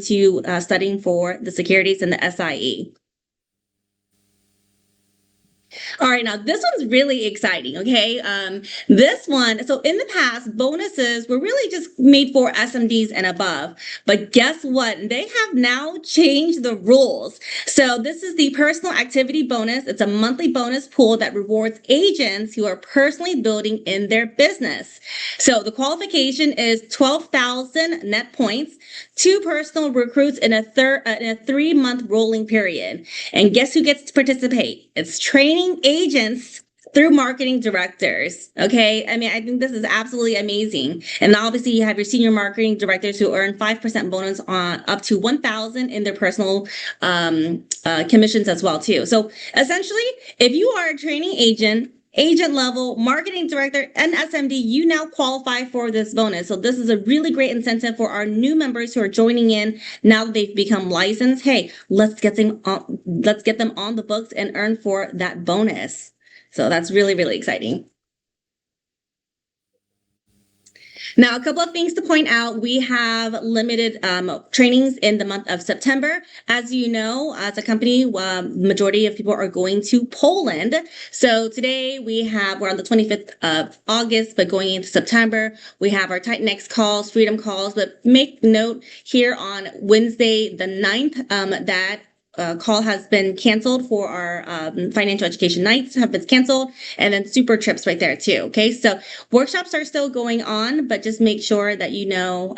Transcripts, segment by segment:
to studying for the securities and the SIE. All right, now this one's really exciting, okay? This one, so in the past, bonuses were really just made for SMDs and above. But guess what? They have now changed the rules. So this is the personal activity bonus. It's a monthly bonus pool that rewards agents who are personally building in their business. So the qualification is 12,000 net points, 2 personal recruits in a 3-month rolling period. And guess who gets to participate? It's training agents through marketing directors. Okay. I mean, I think this is absolutely amazing. And obviously you have your senior marketing directors who earn 5% bonus on up to 1,000 in their personal commissions as well too. So essentially, if you are a training agent level, marketing director, and SMD, you now qualify for this bonus. So this is a really great incentive for our new members who are joining in now that they've become licensed. Hey, let's get them on the books and earn for that bonus. So that's really, really exciting. Now, a couple of things to point out. We have limited trainings in the month of September. As you know, as a company, majority of people are going to Poland. So today we're on the 25th of August, but going into September, we have our Titan X calls, Freedom calls, but make note here on Wednesday, the 9th, that call has been canceled for our financial education nights have been canceled, and then super trips right there too. Okay, so workshops are still going on, but just make sure that you know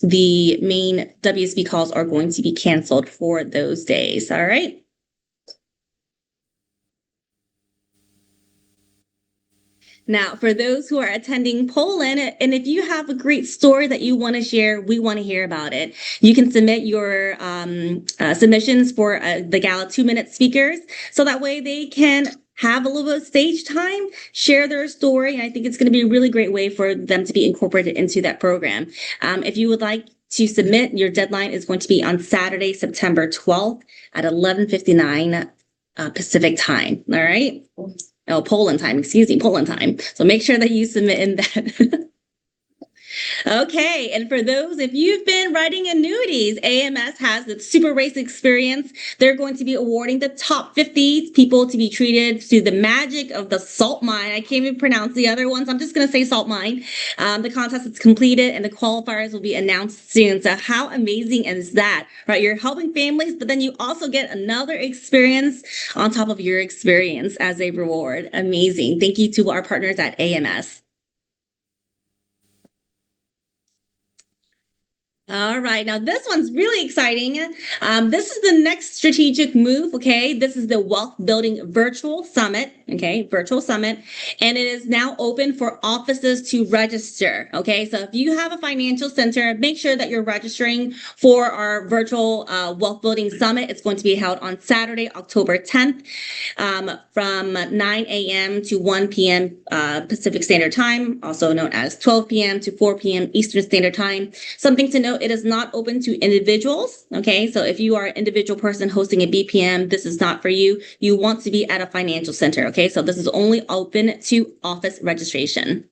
the main WSB calls are going to be canceled for those days. All right. Now, for those who are attending Poland, and if you have a great story that you want to share, we want to hear about it. You can submit your submissions for the Gala 2-minute speakers, so that way they can have a little bit of stage time, share their story, and I think it's going to be a really great way for them to be incorporated into that program. If you would like to submit, your deadline is going to be on Saturday, September 12th at 11:59 Pacific time. All right. Oh, Poland time, Poland time. So make sure that you submit in that. Okay, and for those, if you've been writing annuities, AMS has the Super Race Experience. They're going to be awarding the top 50 people to be treated to the magic of the salt mine. I can't even pronounce the other ones. I'm just going to say salt mine. The contest is completed and the qualifiers will be announced soon. So how amazing is that, right? You're helping families, but then you also get another experience on top of your experience as a reward. Amazing. Thank you to our partners at AMS. All right, now this one's really exciting. This is the next strategic move, okay? This is the Wealth Building Virtual Summit, okay? Virtual Summit, and it is now open for offices to register, okay? So if you have a financial center, make sure that you're registering for our virtual Wealth Building Summit. It's going to be held on Saturday, October 10th, from 9 a.m. to 1 p.m. Pacific Standard Time, also known as 12 p.m. to 4 p.m. Eastern Standard Time. Something to note, it is not open to individuals, okay? So if you are an individual person hosting a BPM, this is not for you. You want to be at a financial center, okay? So this is only open to office registration.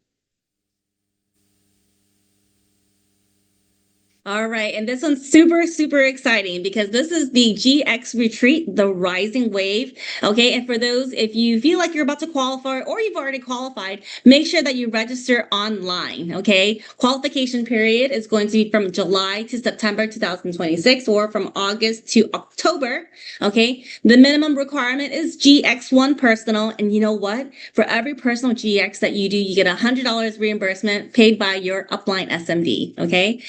All right, and this one's super, super exciting because this is the GX Retreat, the Rising Wave. Okay, and for those, if you feel like you're about to qualify or you've already qualified, make sure that you register online. Okay, qualification period is going to be from July to September 2026 or from August to October. Okay, the minimum requirement is GX1 personal, and you know what? For every personal GX that you do, you get $100 reimbursement paid by your upline SMD. Okay.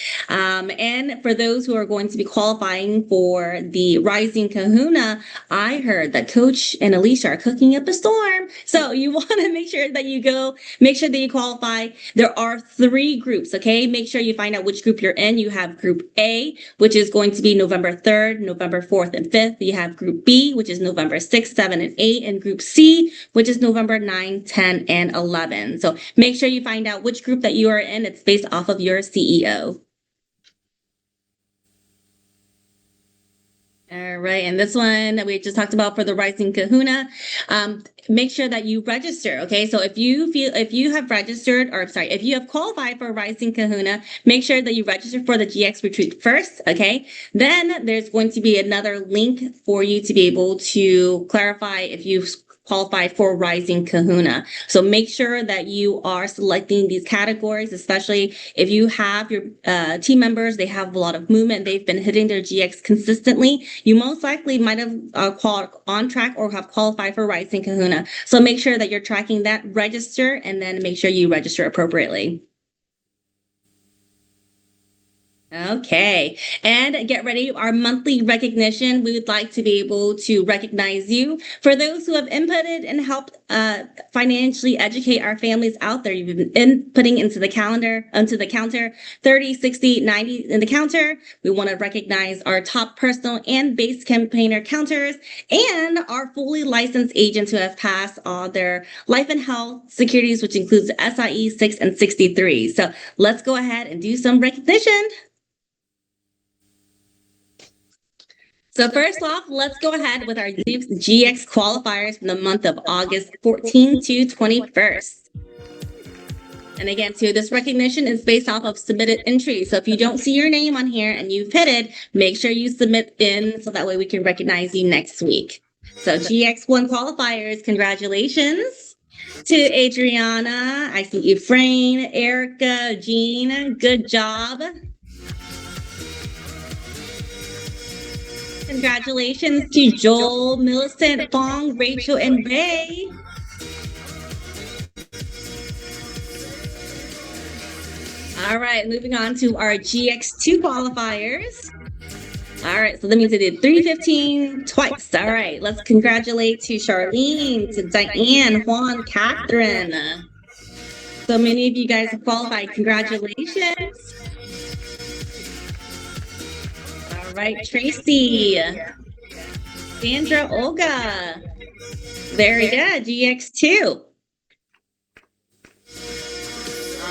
And for those who are going to be qualifying for the Rising Kahuna, I heard that Coach and Alicia are cooking up a storm. So you want to make sure that you qualify. There are 3 groups, okay? Make sure you find out which group you're in. You have Group A, which is going to be November 3rd, November 4th, and 5th. You have Group B, which is November 6th, 7th, and 8th, and Group C, which is November 9, 10, and 11. So make sure you find out which group that you are in. It's based off of your CEO. All right, and this one that we just talked about for the Rising Kahuna, make sure that you register. Okay, so if you have registered, or sorry, if you have qualified for Rising Kahuna, make sure that you register for the GX retreat first. Okay, then there's going to be another link for you to be able to clarify if you've qualified for Rising Kahuna. So make sure that you are selecting these categories, especially if you have your team members, they have a lot of movement, they've been hitting their GX consistently. You most likely might have on track or have qualified for Rising Kahuna. So make sure that you're tracking that, register, and then make sure you register appropriately. Okay, and get ready, our monthly recognition. We would like to be able to recognize you. For those who have inputted and helped financially educate our families out there, you've been inputting into the counter, 30, 60, 90 in the counter. We want to recognize our top personal and base campaigner counters and our fully licensed agents who have passed all their life and health securities, which includes the SIE 6 and 63. So let's go ahead and do some recognition. So first off, let's go ahead with our GX qualifiers from the month of August 14 to 21st. And again, too, this recognition is based off of submitted entries. So if you don't see your name on here and you've pitted, make sure you submit in so that way we can recognize you next week. So GX1 qualifiers, congratulations to Adriana. I see Efrain, Erica, Jean, good job. Congratulations to Joel, Millicent, Fong, Rachel, and Ray. All right, moving on to our GX2 qualifiers. All right, so that means I did 315 twice. All right, let's congratulate to Charlene, to Diane, Juan, Catherine. So many of you guys have qualified. Congratulations. All right, Tracy, Sandra, Olga. Very good, GX2.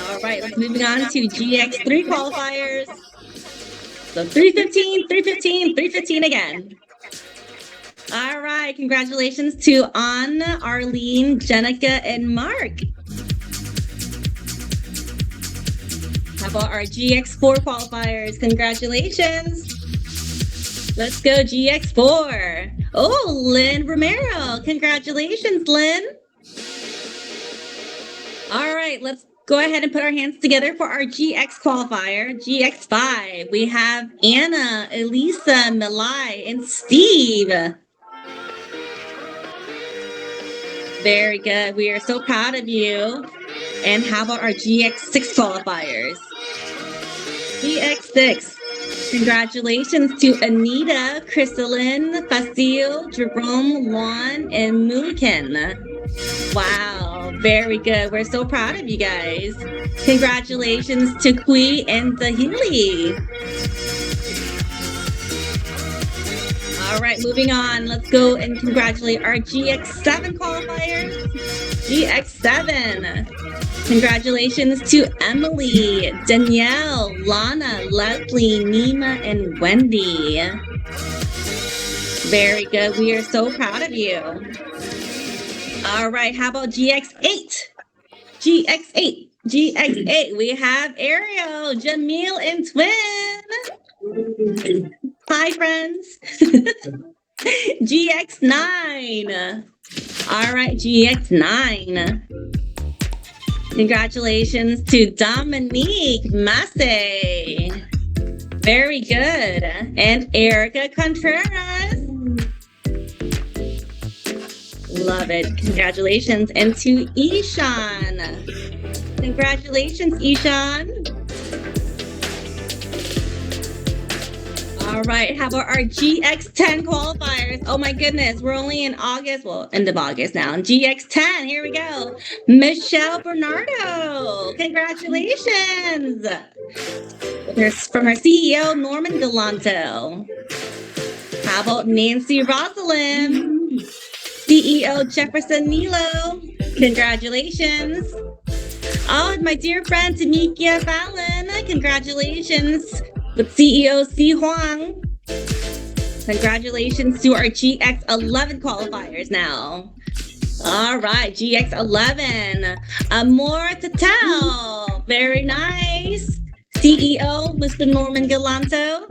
All right, let's moving on to GX3 qualifiers. So 315, 315, 315 again. All right, congratulations to Anna, Arlene, Jenica, and Mark. How about our GX4 qualifiers? Congratulations. Let's go GX4. Oh, Lynn Romero. Congratulations, Lynn. All right, let's go ahead and put our hands together for our GX qualifier. GX5. We have Anna, Elisa, Milai, and Steve. Very good. We are so proud of you. And how about our GX6 qualifiers? GX6. Congratulations to Anita, Crystalline, Facile, Jerome, Juan, and Mulikin. Wow, very good. We're so proud of you guys. Congratulations to Kui and Zahili. All right, moving on. Let's go and congratulate our GX7 qualifiers. GX7. Congratulations to Emily, Danielle, Lana, Leslie, Nima, and Wendy. Very good. We are so proud of you. All right, how about GX8? GX8. GX8. We have Ariel, Jamil, and Twin. Hi, friends. GX9. All right, GX9. Congratulations to Dominique Massey. Very good. And Erica Contreras. Love it. Congratulations. And to Ishan. Congratulations, Ishan. All right, how about our GX10 qualifiers? Oh my goodness, we're only in August, well, end of August now. GX10, here we go. Michelle Bernardo, congratulations. From our CEO, Norman Galanto. How about Nancy Rosalind? CEO Jefferson Nilo, congratulations. Oh, my dear friend Tamikia Fallon, congratulations. With CEO Si Huang. Congratulations to our GX11 qualifiers now. All right, GX11. More to tell. Very nice. CEO, Mr. Norman Galanto.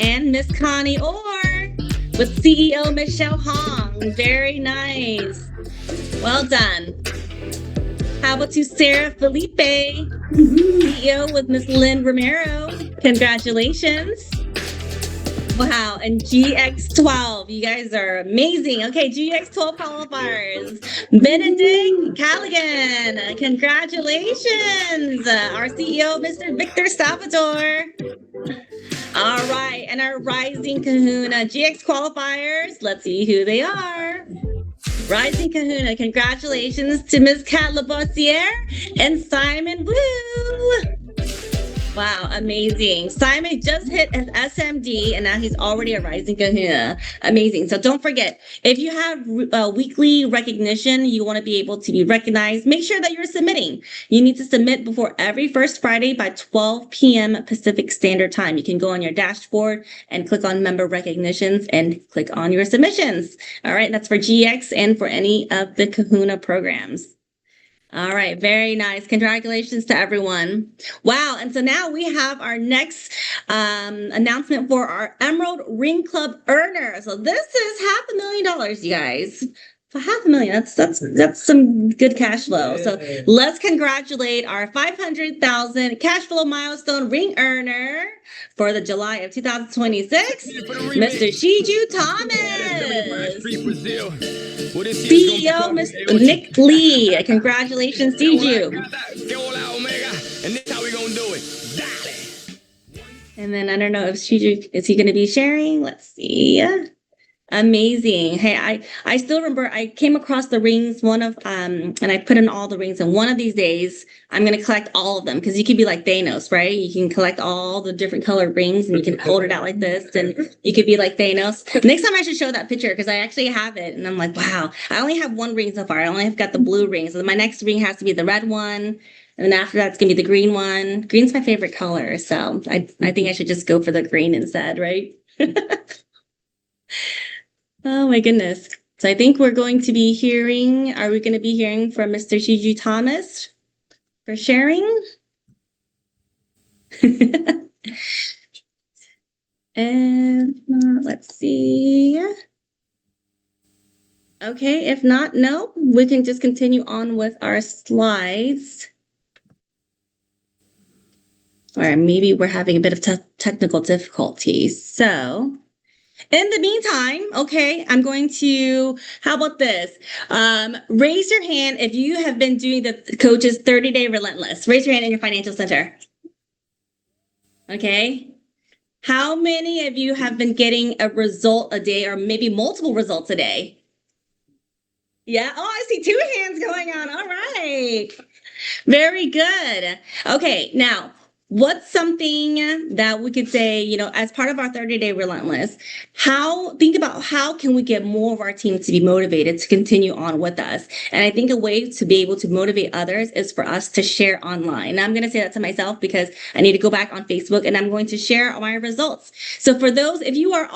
And Miss Connie Orr with CEO Michelle Hong. Very nice. Well done. How about to Sarah Felipe, CEO with Miss Lynn Romero. Congratulations. Wow, and GX12, you guys are amazing. Okay, GX12 qualifiers. Benedict Callaghan, congratulations. Our CEO, Mr. Victor Salvador. All right, and our Rising Kahuna GX qualifiers, let's see who they are. Rising Kahuna, congratulations to Ms. Kat Labossiere and Simon Wu. Wow, amazing. Simon just hit his SMD and now he's already a Rising Kahuna. Amazing. So don't forget, if you have weekly recognition, you want to be able to be recognized, make sure that you're submitting. You need to submit before every first Friday by 12 p.m. Pacific Standard Time. You can go on your dashboard and click on member recognitions and click on your submissions. All right, that's for GX and for any of the Kahuna programs. All right, very nice. Congratulations to everyone. Wow, and so now we have our next announcement for our Emerald Ring Club earner. So this is $500,000, you guys. For $500,000, that's some good cash flow. So let's congratulate our 500,000 cash flow milestone ring earner for the July of 2026, Mr. Shiju Thomas. CEO, Mr. Nick Lee. Congratulations, Shiju. And then I don't know if Shiju, is he going to be sharing? Let's see. Amazing. Hey, I still remember I came across the rings, and I put in all the rings, and one of these days I'm going to collect all of them because you could be like Thanos, right? You can collect all the different colored rings and you can hold it out like this and you could be like Thanos. Next time I should show that picture because I actually have it and I'm like, wow, I only have one ring so far. I only have got the blue ring. So my next ring has to be the red one. And then after that, it's going to be the green one. Green's my favorite color. So I think I should just go for the green instead, right? Oh my goodness. So I think we're going to be hearing, are we going to be hearing from Mr. Shiju Thomas for sharing? And let's see. Okay, if not, no, we can just continue on with our slides. Or maybe we're having a bit of technical difficulties. So in the meantime, okay, I'm going to, how about this? Raise your hand if you have been doing the coach's 30-day relentless. Raise your hand in your financial center. Okay. How many of you have been getting a result a day or maybe multiple results a day? Yeah. Oh, I see 2 hands going on. All right. Very good. Okay. Now, what's something that we could say, as part of our 30-day relentless, think about how can we get more of our team to be motivated to continue on with us? And I think a way to be able to motivate others is for us to share online. Now I'm going to say that to myself because I need to go back on Facebook and I'm going to share my results. So for those, if you are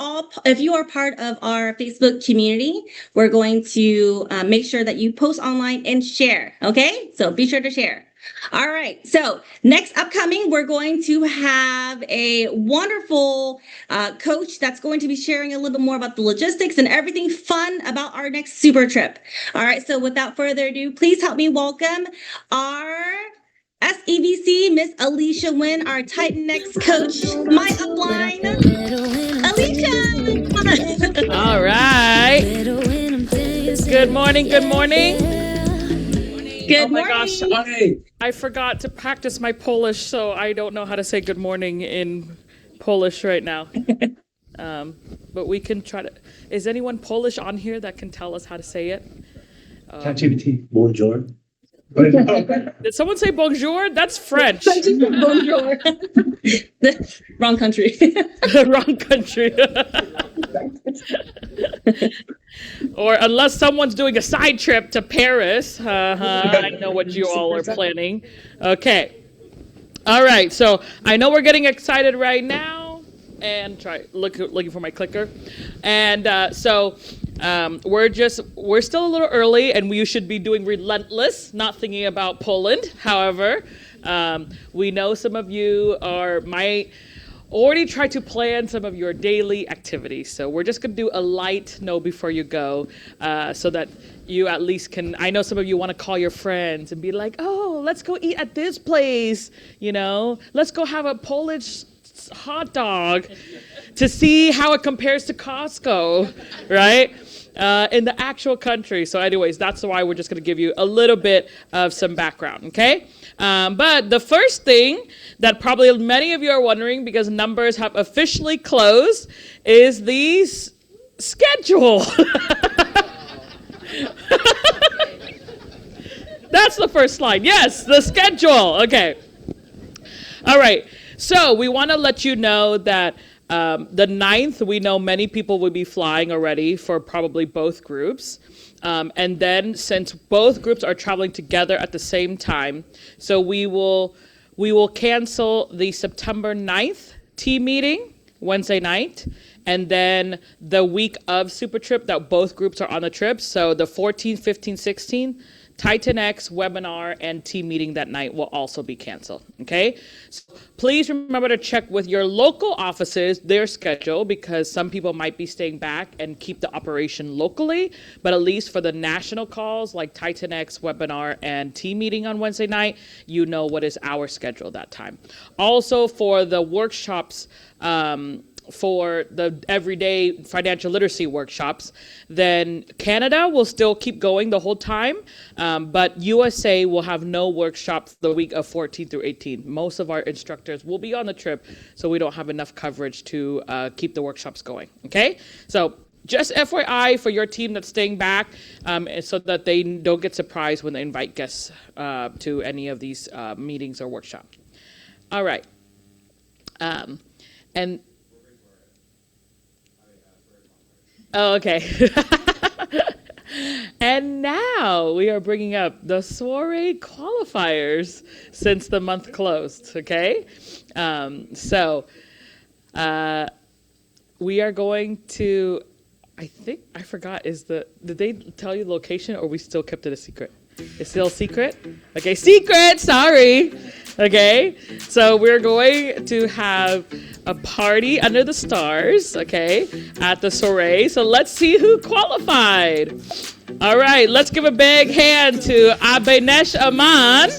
part of our Facebook community, we're going to make sure that you post online and share. Okay. So be sure to share. All right. So next upcoming, we're going to have a wonderful coach that's going to be sharing a little bit more about the logistics and everything fun about our next super trip. All right. So without further ado, please help me welcome our SEVC, Miss Alicia Nguyen, our Titan Next coach, my upline, Alicia. All right. Good morning. Good morning. Good my morning. Gosh, I forgot to practice my Polish, so I don't know how to say good morning in Polish right now. But we can try to. Is anyone Polish on here that can tell us how to say it? ChatGPT. Bonjour. Did someone say bonjour? That's French. Bonjour. Wrong country. Wrong country. Or unless someone's doing a side trip to Paris. I know what you all are planning. Okay. All right. So I know we're getting excited right now. and looking for my clicker. And so we're still a little early, and you should be doing relentless, not thinking about Poland. However, we know some of you might already try to plan some of your daily activities. So we're just going to do a light no before you go, so that you at least can, I know some of you want to call your friends and be like, oh, let's go eat at this place, let's go have a Polish hot dog to see how it compares to Costco, right? In the actual country. So anyways, that's why we're just going to give you a little bit of some background, okay? But the first thing that probably many of you are wondering, because numbers have officially closed, is the schedule. That's the first slide. Yes, the schedule. Okay. All right. So we want to let you know that the 9th, we know many people will be flying already for probably both groups. And then since both groups are traveling together at the same time, so we will cancel the September 9th team meeting Wednesday night, and then the week of Super Trip that both groups are on the trip. So the 14th, 15th, 16th, Titan X webinar and team meeting that night will also be canceled, okay? So please remember to check with your local offices, their schedule, because some people might be staying back and keep the operation locally, but at least for the national calls like Titan X webinar and team meeting on Wednesday night, you know what is our schedule that time. Also for the workshops, for the everyday financial literacy workshops, then Canada will still keep going the whole time, but USA will have no workshops the week of 14 through 18. Most of our instructors will be on the trip, so we don't have enough coverage to keep the workshops going, okay? So just FYI for your team that's staying back, so that they don't get surprised when they invite guests to any of these meetings or workshops. All right. And oh, okay. And now we are bringing up the soiree qualifiers since the month closed, okay? So we are going to, I forgot, did they tell you the location, or we still kept it a secret? It's still a secret? Okay, secret, sorry. Okay, so we're going to have a party under the stars, okay, at the soiree. So let's see who qualified. All right, let's give a big hand to Abenesh Aman.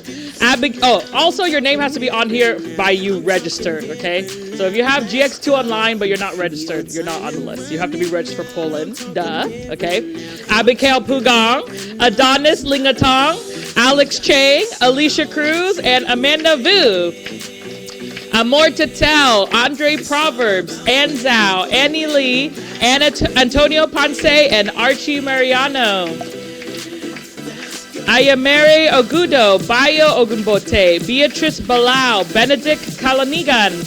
Also your name has to be on here by you registered, okay? So if you have GX2 online but you're not registered, you're not on the list. You have to be registered for Poland, duh, okay? Abigail Pugong, Adonis Lingatong, Alex Chang, Alicia Cruz, and Amanda Vu. Amor Tatel, Andre Proverbs, Ann Zhao, Annie Lee, Antonio Ponce, and Archie Mariano. Ayamere Ogudo, Bayo Ogunbote, Beatrice Balao, Benedict Kalanigan,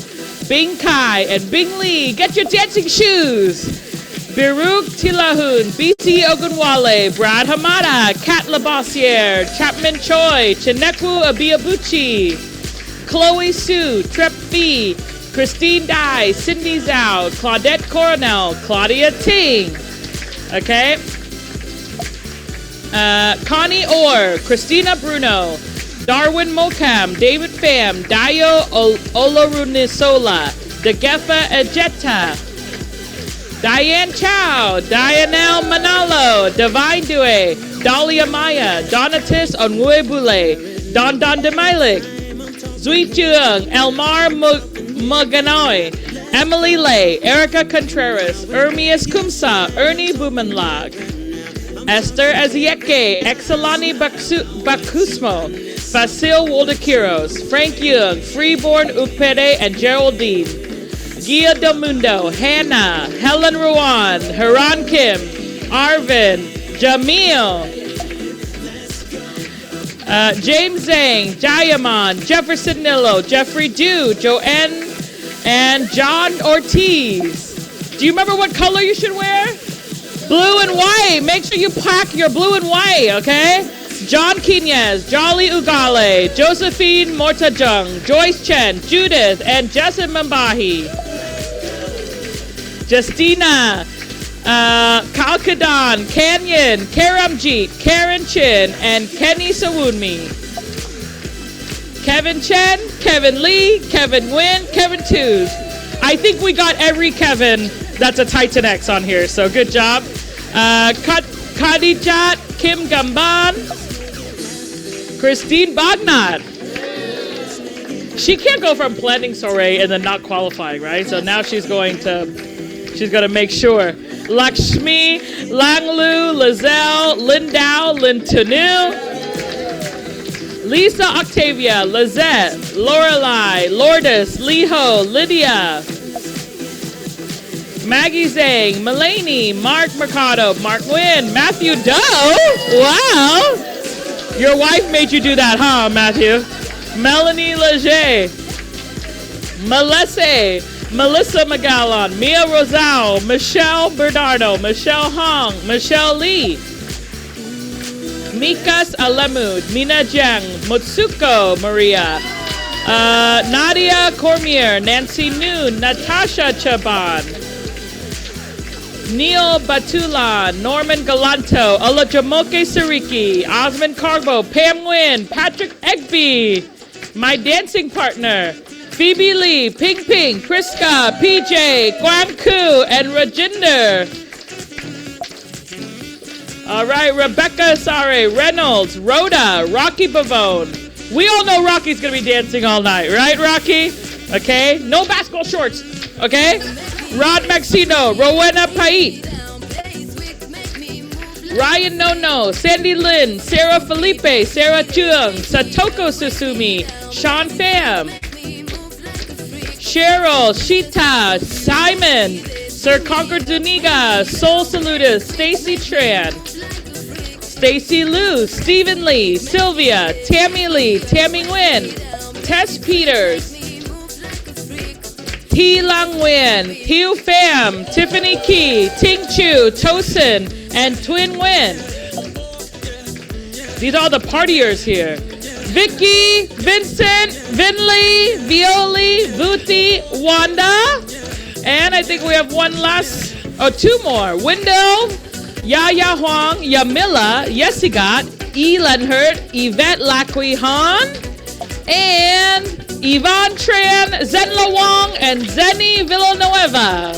Bing Kai, and Bing Lee. Get your dancing shoes. Biruk Tilahun, BC Ogunwale, Brad Hamada, Kat Labossiere, Chapman Choi, Chineku Abiabuchi, Chloe Sue, Trep Fee, Christine Dai, Cindy Zhao, Claudette Coronel, Claudia Ting. Okay. Connie Orr, Christina Bruno, Darwin Mokam, David Pham, Dayo Olorunisola, Degefa Ejeta, Diane Chow, Dianelle Manalo, Divine Due, Dahlia Maya, Donatis Onwebule, Don Demailik, Zui Chung, Elmar Moganoi, Emily Lay, Erica Contreras, Ermias Kumsa, Ernie Bumenlag, Esther Azieke, Exalani Bakusmo, Fasil Woldekiros, Frank Young, Freeborn Ukpede, and Geraldine. Gia Del Mundo, Hannah, Helen Ruan, Haran Kim, Arvin, Jamil, James Zhang, Jayaman, Jefferson Nillo, Jeffrey Dew, Joanne, and John Ortiz. Do you remember what color you should wear? Blue and white. Make sure you pack your blue and white, okay? John Quinez, Jolly Ugale, Josephine Mortajung, Joyce Chen, Judith, and Jessamine Mambahi. Justina, Kalkadan, Canyon, Karamjeet, Karen Chin, and Kenny Sawunmi. Kevin Chen, Kevin Lee, Kevin Nguyen, Kevin Tews. I think we got every Kevin that's a Titan X on here, so good job. Khadijat, Kim Gamban, Christine Bagnat. She can't go from planning soiree and then not qualifying, right? So now she's going to make sure. Lakshmi, Langlu, Lizelle, Lindau, Lintanu, Lisa Octavia, Lizette, Lorelei, Lourdes, Liho, Lydia, Maggie Zhang, Mulaney, Mark Mercado, Mark Nguyen, Matthew Doe. Wow. Your wife made you do that, huh, Matthew? Melanie Leger, Melesse, Melissa McGallon, Mia Rosal, Michelle Bernardo, Michelle Hong, Michelle Lee, Mikas Alemud, Mina Jiang, Mutsuko Maria, Nadia Cormier, Nancy Noon, Natasha Chaban, Neil Batulan, Norman Galanto, Olajamoke Sariki, Osman Carbo, Pam Nguyen, Patrick Egby, my dancing partner, Phoebe Lee, Ping Ping, Priska, PJ, Guan Ku, and Rajinder. All right, Rebecca Sare, Reynolds, Rhoda, Rocky Pavone. We all know Rocky's going to be dancing all night, right, Rocky? Okay, no basketball shorts, okay? Rod Maxino, Rowena Pait, Ryan Nono, Sandy Lynn, Sarah Felipe, Sarah Chung, Satoko Susumi, Sean Pham, Cheryl, Shita, Simon, Sir Conquer Duniga, Sol Salutis, Stacy Tran, Stacy Liu, Stephen Lee, Sylvia, Tammy Lee, Tammy Nguyen, Tess Peters, T. Lang Nguyen, Hiu Pham, Tiffany Key, Ting Chu, Tosin, and Twin Nguyen. These are all the partiers here. Vicky, Vincent, Vinley, Violi, Vuti, Wanda, and I think we have two more. Window, Yaya Huang, Yamila, Yesigat, E. Lenhert, Yvette Lacqui Han, and Yvonne Tran, Zenla Wong, and Zenny Villanueva.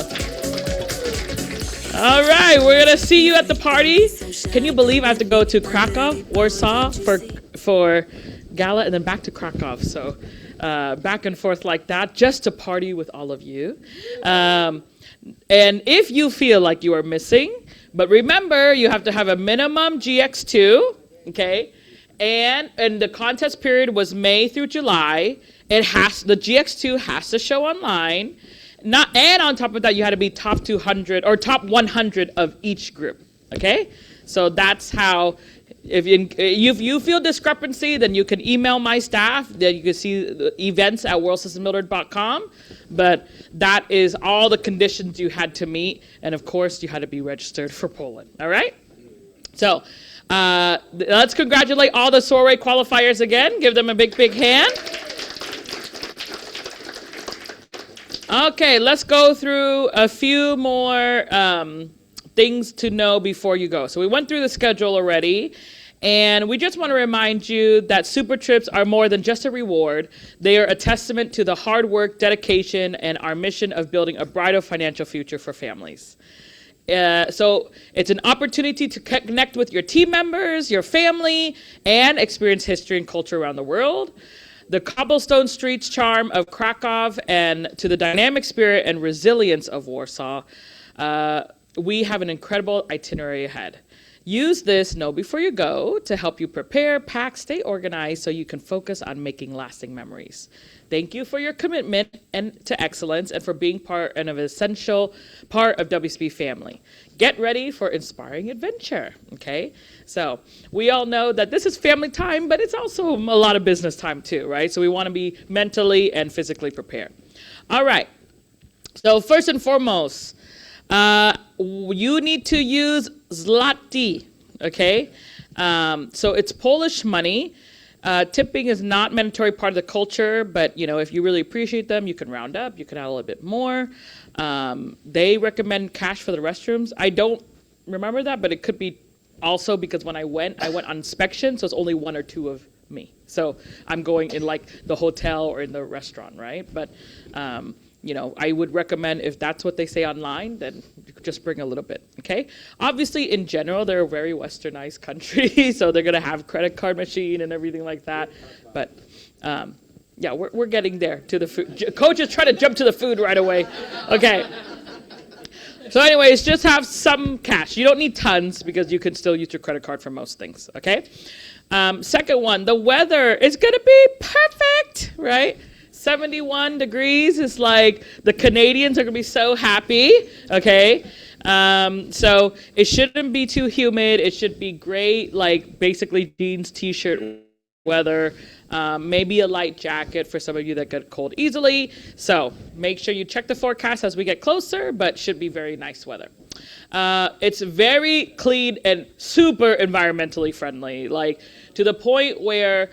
All right, we're going to see you at the party. Can you believe I have to go to Krakow, Warsaw for gala and then back to Krakow? So back and forth like that just to party with all of you. And if you feel like you are missing, but remember, you have to have a minimum GX2, okay? And the contest period was May through July. The GX2 has to show online. And on top of that, you had to be top 200 or top 100 of each group, okay? So that's how, if you feel discrepancy, then you can email my staff. Then you can see the events at worldsystembuilder.com. But that is all the conditions you had to meet. And of course, you had to be registered for Poland, all right? So let's congratulate all the soiree qualifiers again. Give them a big, big hand. Okay, let's go through a few more things to know before you go. So we went through the schedule already, and we just want to remind you that Super Trips are more than just a reward. They are a testament to the hard work, dedication, and our mission of building a brighter financial future for families. So it's an opportunity to connect with your team members, your family, and experience history and culture around the world. The cobblestone streets charm of Krakow and to the dynamic spirit and resilience of Warsaw, we have an incredible itinerary ahead. Use this Know Before You Go to help you prepare, pack, stay organized so you can focus on making lasting memories. Thank you for your commitment to excellence and for being an essential part of WSB family. Get ready for inspiring adventure, okay? So we all know that this is family time, but it's also a lot of business time too, right? So we want to be mentally and physically prepared. All right, so first and foremost, you need to use zloty, okay? So it's Polish money. Tipping is not mandatory part of the culture, but if you really appreciate them, you can round up, you can add a little bit more. They recommend cash for the restrooms. I don't remember that, but it could be also because when I went on inspection, so it's only one or two of me. So I'm going in like the hotel or in the restaurant, right? But I would recommend, if that's what they say online, then you could just bring a little bit, okay? Obviously, in general, they're a very westernized country, so they're gonna have credit card machine and everything like that. But yeah, we're getting there to the food. Coach is trying to jump to the food right away. Okay. So anyways, just have some cash. You don't need tons because you can still use your credit card for most things, okay? Second one, the weather is gonna be perfect, right? 71 degrees is like, the Canadians are gonna be so happy, okay? So it shouldn't be too humid. It should be great, like basically jeans, t-shirt weather, maybe a light jacket for some of you that get cold easily. So make sure you check the forecast as we get closer, but should be very nice weather. It's very clean and super environmentally friendly, like to the point where,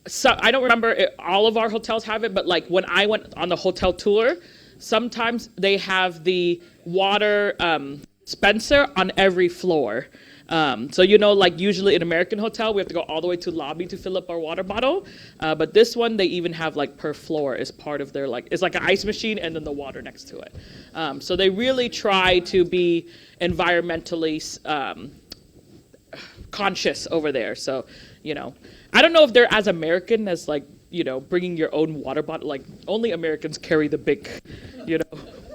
so I don't remember if all of our hotels have it, but like when I went on the hotel tour, sometimes they have the water dispenser on every floor. So like usually in American hotel, we have to go all the way to lobby to fill up our water bottle. But this one, they even have like per floor as part of their it's like an ice machine and then the water next to it. So they really try to be environmentally conscious over there. So, I don't know if they're as American as bringing your own water bottle. Like only Americans carry the big,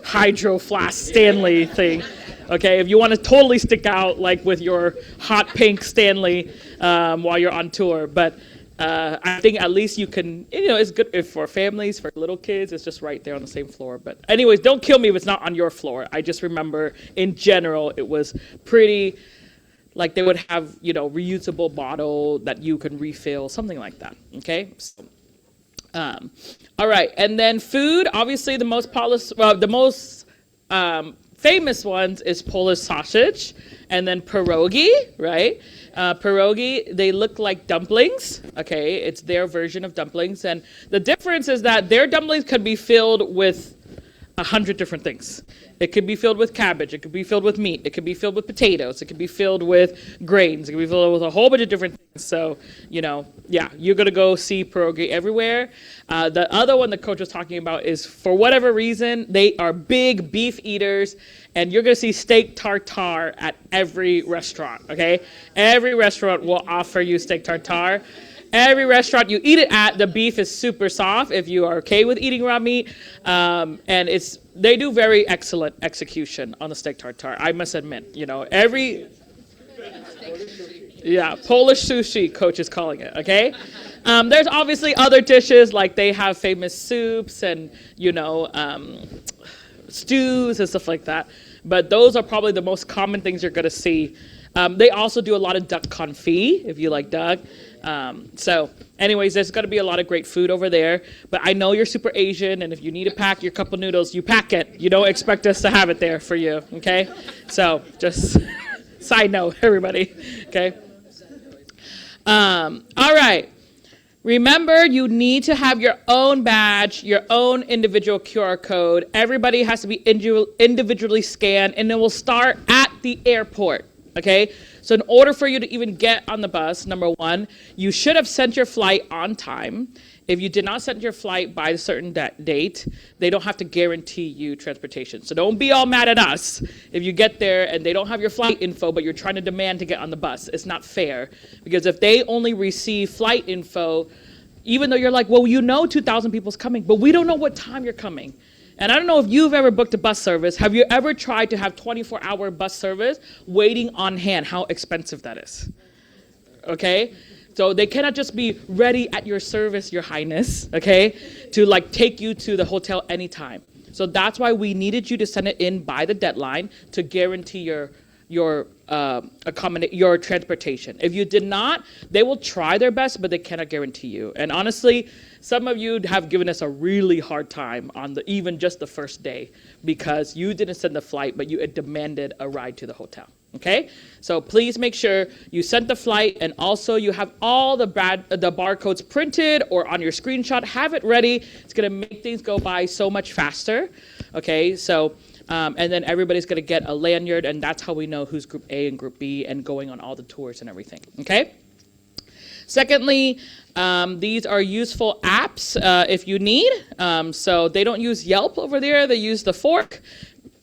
hydro flask Stanley thing. Okay, if you want to totally stick out like with your hot pink Stanley while you're on tour. But I think at least you can, it's good if for families, for little kids, it's just right there on the same floor. But anyways, don't kill me if it's not on your floor. I just remember in general, it was pretty, like they would have, reusable bottle that you can refill, something like that, okay? So, all right, and then food, obviously the most famous ones is Polish sausage and then pierogi, right? Pierogi, they look like dumplings, okay? It's their version of dumplings. And the difference is that their dumplings could be filled with 100 different things. It could be filled with cabbage. It could be filled with meat. It could be filled with potatoes. It could be filled with grains. It could be filled with a whole bunch of different things. So, yeah, you're going to go see pierogi everywhere. The other one the coach was talking about is, for whatever reason, they are big beef eaters, and you're going to see steak tartare at every restaurant, okay? Every restaurant will offer you steak tartare. Every restaurant you eat it at, the beef is super soft if you are okay with eating raw meat. And they do very excellent execution on the steak tartare, I must admit. Polish sushi, coach is calling it, okay? There's obviously other dishes, like they have famous soups and, stews and stuff like that. But those are probably the most common things you're going to see. They also do a lot of duck confit, if you like duck. So anyways, there's going to be a lot of great food over there. But I know you're super Asian, and if you need to pack your cup of noodles, you pack it. You don't expect us to have it there for you, okay? So just side note, everybody, okay? All right. Remember, you need to have your own badge, your own individual QR code. Everybody has to be individually scanned, and it will start at the airport, okay? So in order for you to even get on the bus, number one, you should have sent your flight on time. If you did not send your flight by a certain date, they don't have to guarantee you transportation. So don't be all mad at us if you get there and they don't have your flight info, but you're trying to demand to get on the bus. It's not fair, because if they only receive flight info, even though you're like, well, 2,000 people's coming, but we don't know what time you're coming. And I don't know if you've ever booked a bus service. Have you ever tried to have 24-hour bus service waiting on hand? How expensive that is, okay? So they cannot just be ready at your service, Your Highness, okay, to take you to the hotel anytime. So that's why we needed you to send it in by the deadline to guarantee your transportation. If you did not, they will try their best, but they cannot guarantee you. And honestly, some of you have given us a really hard time on even just the first day, because you didn't send the flight, but you demanded a ride to the hotel. Okay, so please make sure you sent the flight, and also you have all the barcodes printed or on your screenshot. Have it ready. It's gonna make things go by so much faster. Okay, so and then everybody's gonna get a lanyard, and that's how we know who's Group A and Group B and going on all the tours and everything. Okay. Secondly, these are useful apps if you need. So they don't use Yelp over there. They use the Fork.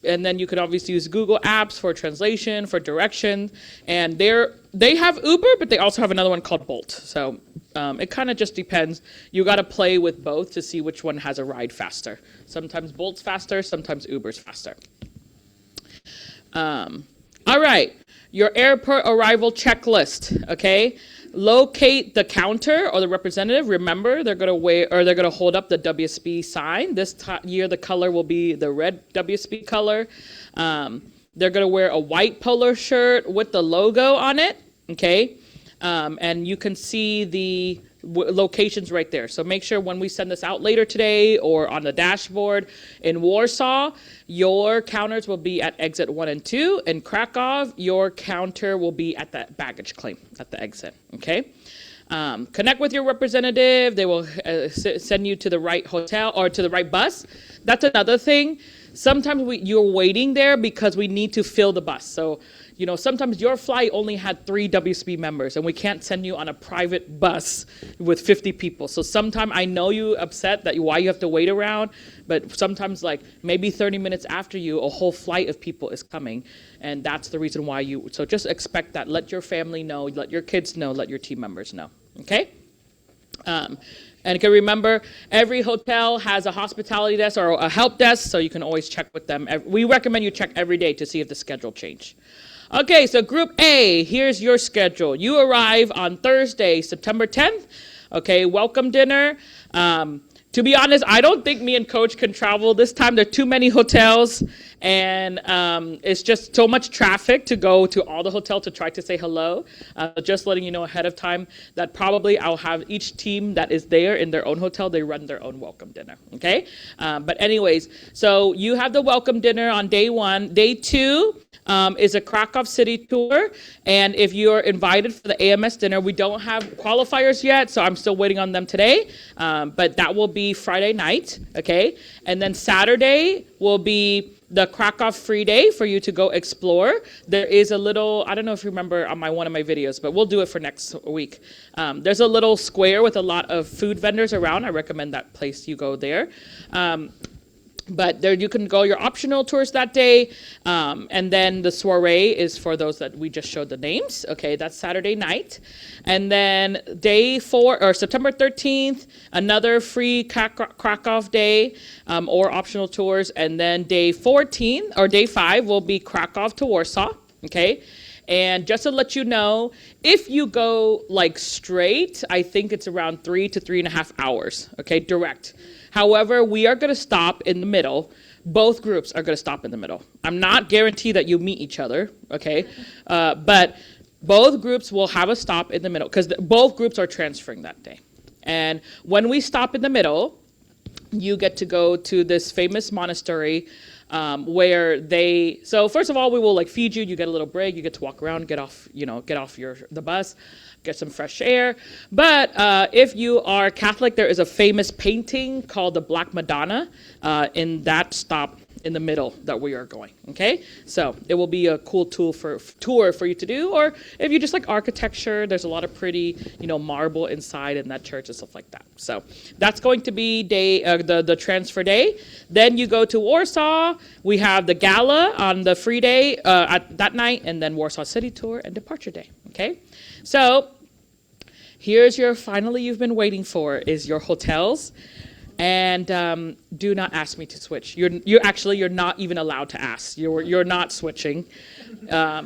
And then you can obviously use Google Apps for translation, for direction. And they have Uber, but they also have another one called Bolt. So it kind of just depends. You got to play with both to see which one has a ride faster. Sometimes Bolt's faster, sometimes Uber's faster. All right, your airport arrival checklist, okay? Locate the counter or the representative. Remember, they're gonna hold up the WSB sign. This year, the color will be the red WSB color. They're gonna wear a white polo shirt with the logo on it. Okay, and you can see the locations right there. So make sure when we send this out later today or on the dashboard in Warsaw, your counters will be at exit 1 and 2. In Krakow, your counter will be at the baggage claim at the exit. Okay. Connect with your representative. They will send you to the right hotel or to the right bus. That's another thing. Sometimes you're waiting there because we need to fill the bus. So, sometimes your flight only had 3 WSB members and we can't send you on a private bus with 50 people. So sometimes I know you upset why you have to wait around, but sometimes like maybe 30 minutes after you, a whole flight of people is coming. And that's the reason why so just expect that. Let your family know, let your kids know, let your team members know, okay? And you can remember, every hotel has a hospitality desk or a help desk, so you can always check with them. We recommend you check every day to see if the schedule changed. Okay, so Group A, here's your schedule. You arrive on Thursday, September 10th. Okay, welcome dinner. To be honest, I don't think me and Coach can travel this time. There are too many hotels, and it's just so much traffic to go to all the hotels to try to say hello. Just letting you know ahead of time that probably I'll have each team that is there in their own hotel, they run their own welcome dinner, okay? But anyways, so you have the welcome dinner on day 1. Day 2 is a Krakow city tour, and if you're invited for the AMS dinner, we don't have qualifiers yet, so I'm still waiting on them today, but that will be Friday night, okay? And then Saturday will be the Krakow free day for you to go explore. There is a little, I don't know if you remember on one of my videos, but we'll do it for next week. There's a little square with a lot of food vendors around. I recommend that place you go there. But there you can go your optional tours that day. And then the soiree is for those that we just showed the names. Okay, that's Saturday night. And then day 4 or September 13th, another free Krakow day or optional tours. And then day 14 or day 5 will be Krakow to Warsaw. Okay. And just to let you know, if you go like straight, I think it's around 3 to 3.5 hours, okay, direct. However, we are going to stop in the middle. Both groups are going to stop in the middle. I'm not guaranteed that you meet each other, okay, but both groups will have a stop in the middle because both groups are transferring that day. And when we stop in the middle, you get to go to this famous monastery where so first of all, we will like feed you, you get a little break, you get to walk around, get off the bus, get some fresh air. But if you are Catholic, there is a famous painting called the Black Madonna in that stop in the middle that we are going, okay? So it will be a cool tour for you to do, or if you just like architecture, there's a lot of pretty, marble inside in that church and stuff like that. So that's going to be the transfer day. Then you go to Warsaw. We have the gala on the free day at that night, and then Warsaw City Tour and departure day, okay? So here's finally you've been waiting for is your hotels. And do not ask me to switch. You're not even allowed to ask. You're not switching. I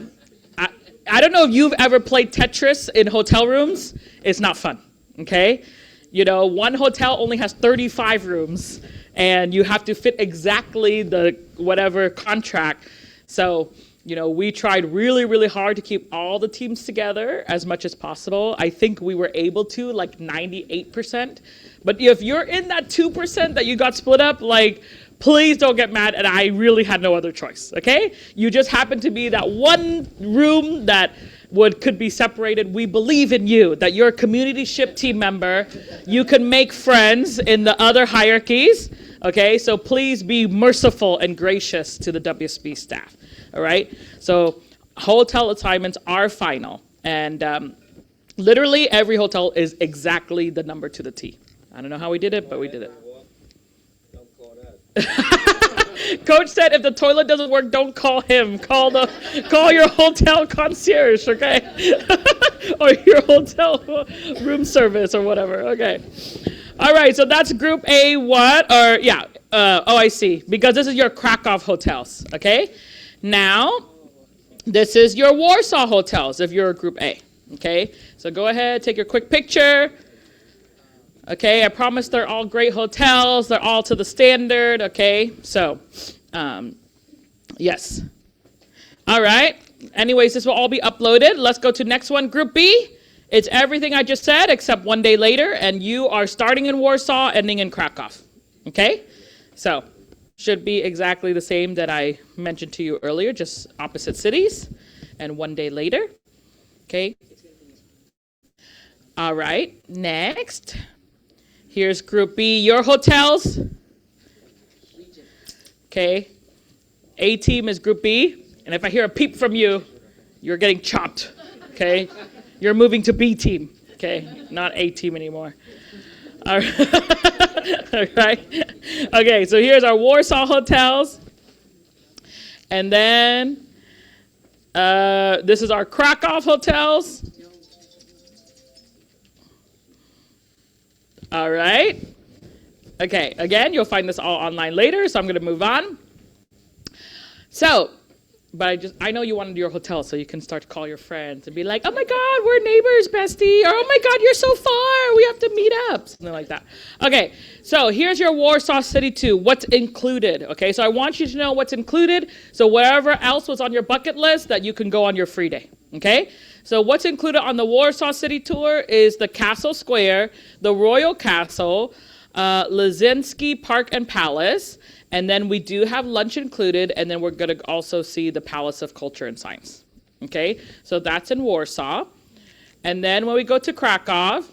don't know if you've ever played Tetris in hotel rooms. It's not fun. Okay, one hotel only has 35 rooms, and you have to fit exactly the whatever contract. So we tried really, really hard to keep all the teams together as much as possible. I think we were able to, like 98%. But if you're in that 2% that you got split up, like please don't get mad. And I really had no other choice, okay? You just happened to be that one room that could be separated. We believe in you, that you're a community ship team member. You can make friends in the other hierarchies, okay? So please be merciful and gracious to the WSB staff, all right? So hotel assignments are final. And literally every hotel is exactly the number to the T. I don't know how we did it, but we did it. Coach said if the toilet doesn't work, don't call him. Call your hotel concierge, okay? Or your hotel room service or whatever, okay? All right, so that's group A, what? Or, yeah, I see. Because this is your Krakow hotels, okay? Now, this is your Warsaw hotels if you're a group A, okay? So go ahead, take your quick picture. Okay, I promise they're all great hotels. They're all to the standard, okay? So, yes. All right. Anyways, this will all be uploaded. Let's go to next one, Group B. It's everything I just said except one day later, and you are starting in Warsaw, ending in Krakow, okay? So, should be exactly the same that I mentioned to you earlier, just opposite cities, and one day later, okay? All right, next. Here's Group B, your hotels. Okay. A team is Group B. And if I hear a peep from you, you're getting chopped. Okay. You're moving to B team. Okay. Not A team anymore. All right. All right. Okay. So here's our Warsaw hotels. And then this is our Krakow hotels. All right. Okay, again, you'll find this all online later, so I'm going to move on. So, but I know you want to do your hotel, so you can start to call your friends and be like, oh my God, we're neighbors, bestie. Or, oh my God, you're so far. We have to meet up. Something like that. Okay, so here's your Warsaw City 2. What's included? Okay, so I want you to know what's included. So whatever else was on your bucket list, that you can go on your free day. Okay? So what's included on the Warsaw City Tour is the Castle Square, the Royal Castle, Lizinski Park and Palace, and then we do have lunch included, and then we're going to also see the Palace of Culture and Science. Okay? So that's in Warsaw. And then when we go to Krakow,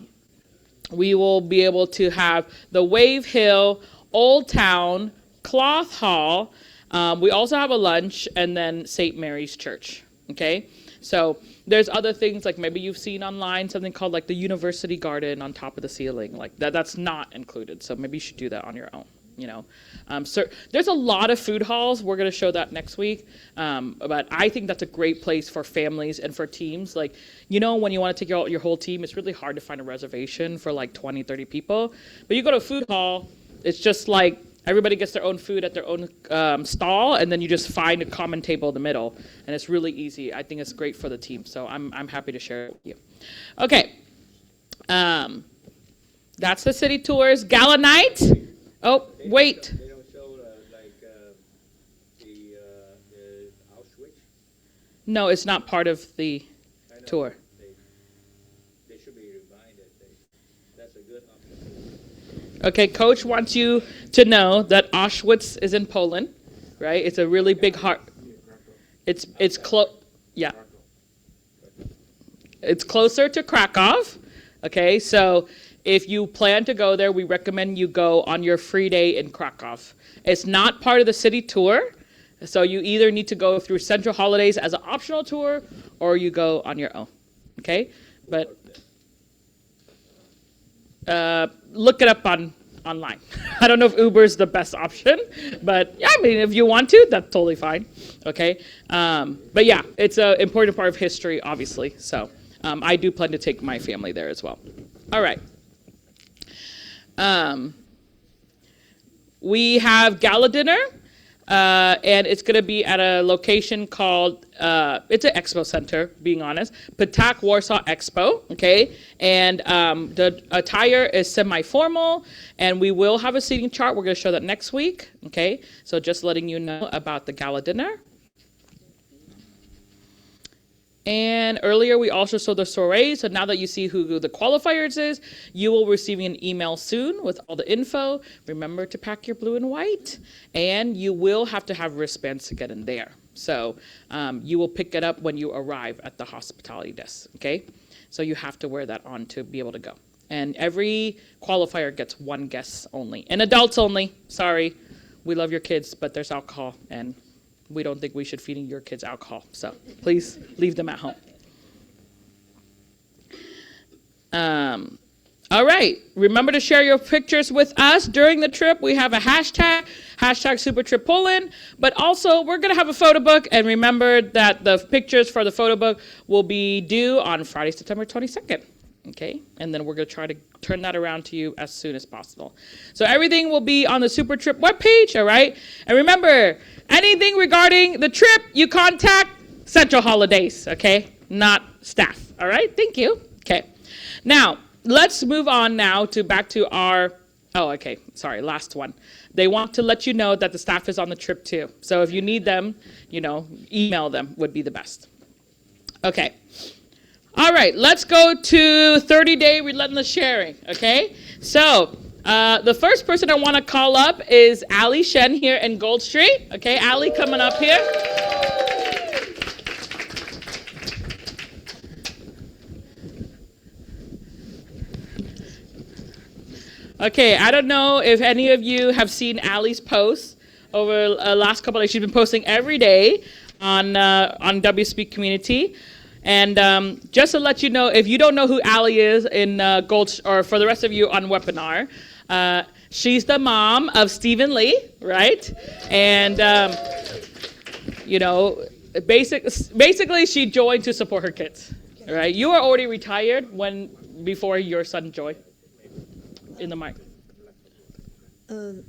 we will be able to have the Wave Hill, Old Town, Cloth Hall. We also have a lunch, and then St. Mary's Church. Okay? So there's other things like maybe you've seen online, something called like the University Garden on top of the ceiling. Like that's not included. So maybe you should do that on your own, you know. So there's a lot of food halls. We're going to show that next week. But I think that's a great place for families and for teams. Like, you know, when you want to take your whole team, it's really hard to find a reservation for like 20, 30 people. But you go to a food hall, it's just like everybody gets their own food at their own stall, and then you just find a common table in the middle, and it's really easy. I think it's great for the team, so I'm happy to share it with you. Okay, that's the city tours. Gala night. Oh, wait. They don't show the Auschwitz. No, it's not part of the tour. They should be reminded. That's a good option. Okay, Coach wants you to know that Auschwitz is in Poland, right? It's a really big heart. It's close. Yeah. It's closer to Krakow. Okay, so if you plan to go there, we recommend you go on your free day in Krakow. It's not part of the city tour, so you either need to go through Central Holidays as an optional tour, or you go on your own. Okay, but look it up online. I don't know if Uber is the best option, but yeah, I mean, if you want to, that's totally fine. Okay, but yeah, it's an important part of history, obviously. So I do plan to take my family there as well. All right. We have gala dinner, and it's going to be at a location called, it's an expo center, being honest, Patak Warsaw Expo, okay? And the attire is semi-formal, and we will have a seating chart. We're going to show that next week, okay? So just letting you know about the gala dinner. And earlier we also showed the soiree. So now that you see who the qualifiers is, you will receive an email soon with all the info. Remember to pack your blue and white. And you will have to have wristbands to get in there. So you will pick it up when you arrive at the hospitality desk, okay? So you have to wear that on to be able to go. And every qualifier gets one guest only. And adults only. Sorry. We love your kids, but there's alcohol, and we don't think we should feed your kids alcohol. So please leave them at home. All right. Remember to share your pictures with us during the trip. We have a hashtag #SuperTripPoland. But also, we're going to have a photo book. And remember that the pictures for the photo book will be due on Friday, September 22nd. Okay, and then we're going to try to turn that around to you as soon as possible. So everything will be on the Super Trip webpage, all right? And remember, anything regarding the trip, you contact Central Holidays, okay? Not staff, all right? Thank you. Okay. Now, let's move on now back to our, last one. They want to let you know that the staff is on the trip too. So if you need them, email them would be the best. Okay. All right, let's go to 30-day relentless sharing, okay? So the first person I want to call up is Allie Shen here in Gold Street. Okay, Allie coming up here. Okay, I don't know if any of you have seen Allie's posts over the last couple of days. She's been posting every day on WSpeak Community. And just to let you know, if you don't know who Allie is in Gold, or for the rest of you on webinar, she's the mom of Stephen Lee, right? And basically she joined to support her kids, right? You are already retired before your son joined. In the mic.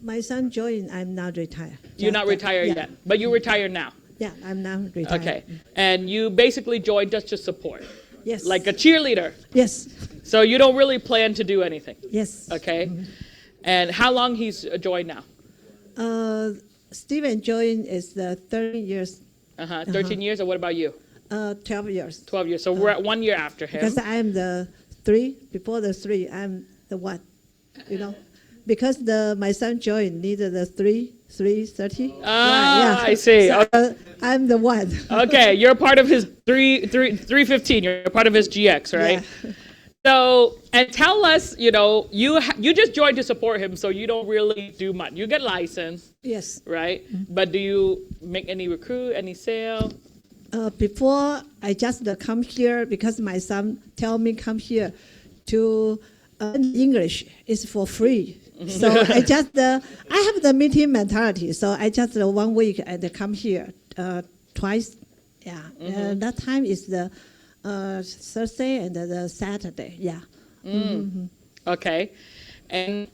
My son joined. I'm not retired. You're not retired yet, but you're retired now. Yeah, I'm now retired. Okay, and you basically joined just to support. Yes. Like a cheerleader. Yes. So you don't really plan to do anything. Yes. Okay. Mm-hmm. And how long he's joined now? Stephen joined is 13 years. 13 years, or what about you? 12 years. 12 years. So we're at 1 year after him. Because I'm the 3. Before the 3, I'm the 1. Because my son joined needed the 330. Ah, yeah. I see. So, I'm the 1. Okay, you're part of his 315. You're part of his GX, right? Yeah. So, and tell us, you just joined to support him, so you don't really do much. You get licensed. Yes. Right? Mm-hmm. But do you make any recruit, any sale? Before, I just come here because my son tell me come here to English is for free. So I just, I have the meeting mentality. So I just 1 week and come here twice. Yeah. Mm-hmm. That time is the Thursday and the Saturday. Yeah. Mm-hmm. Okay. And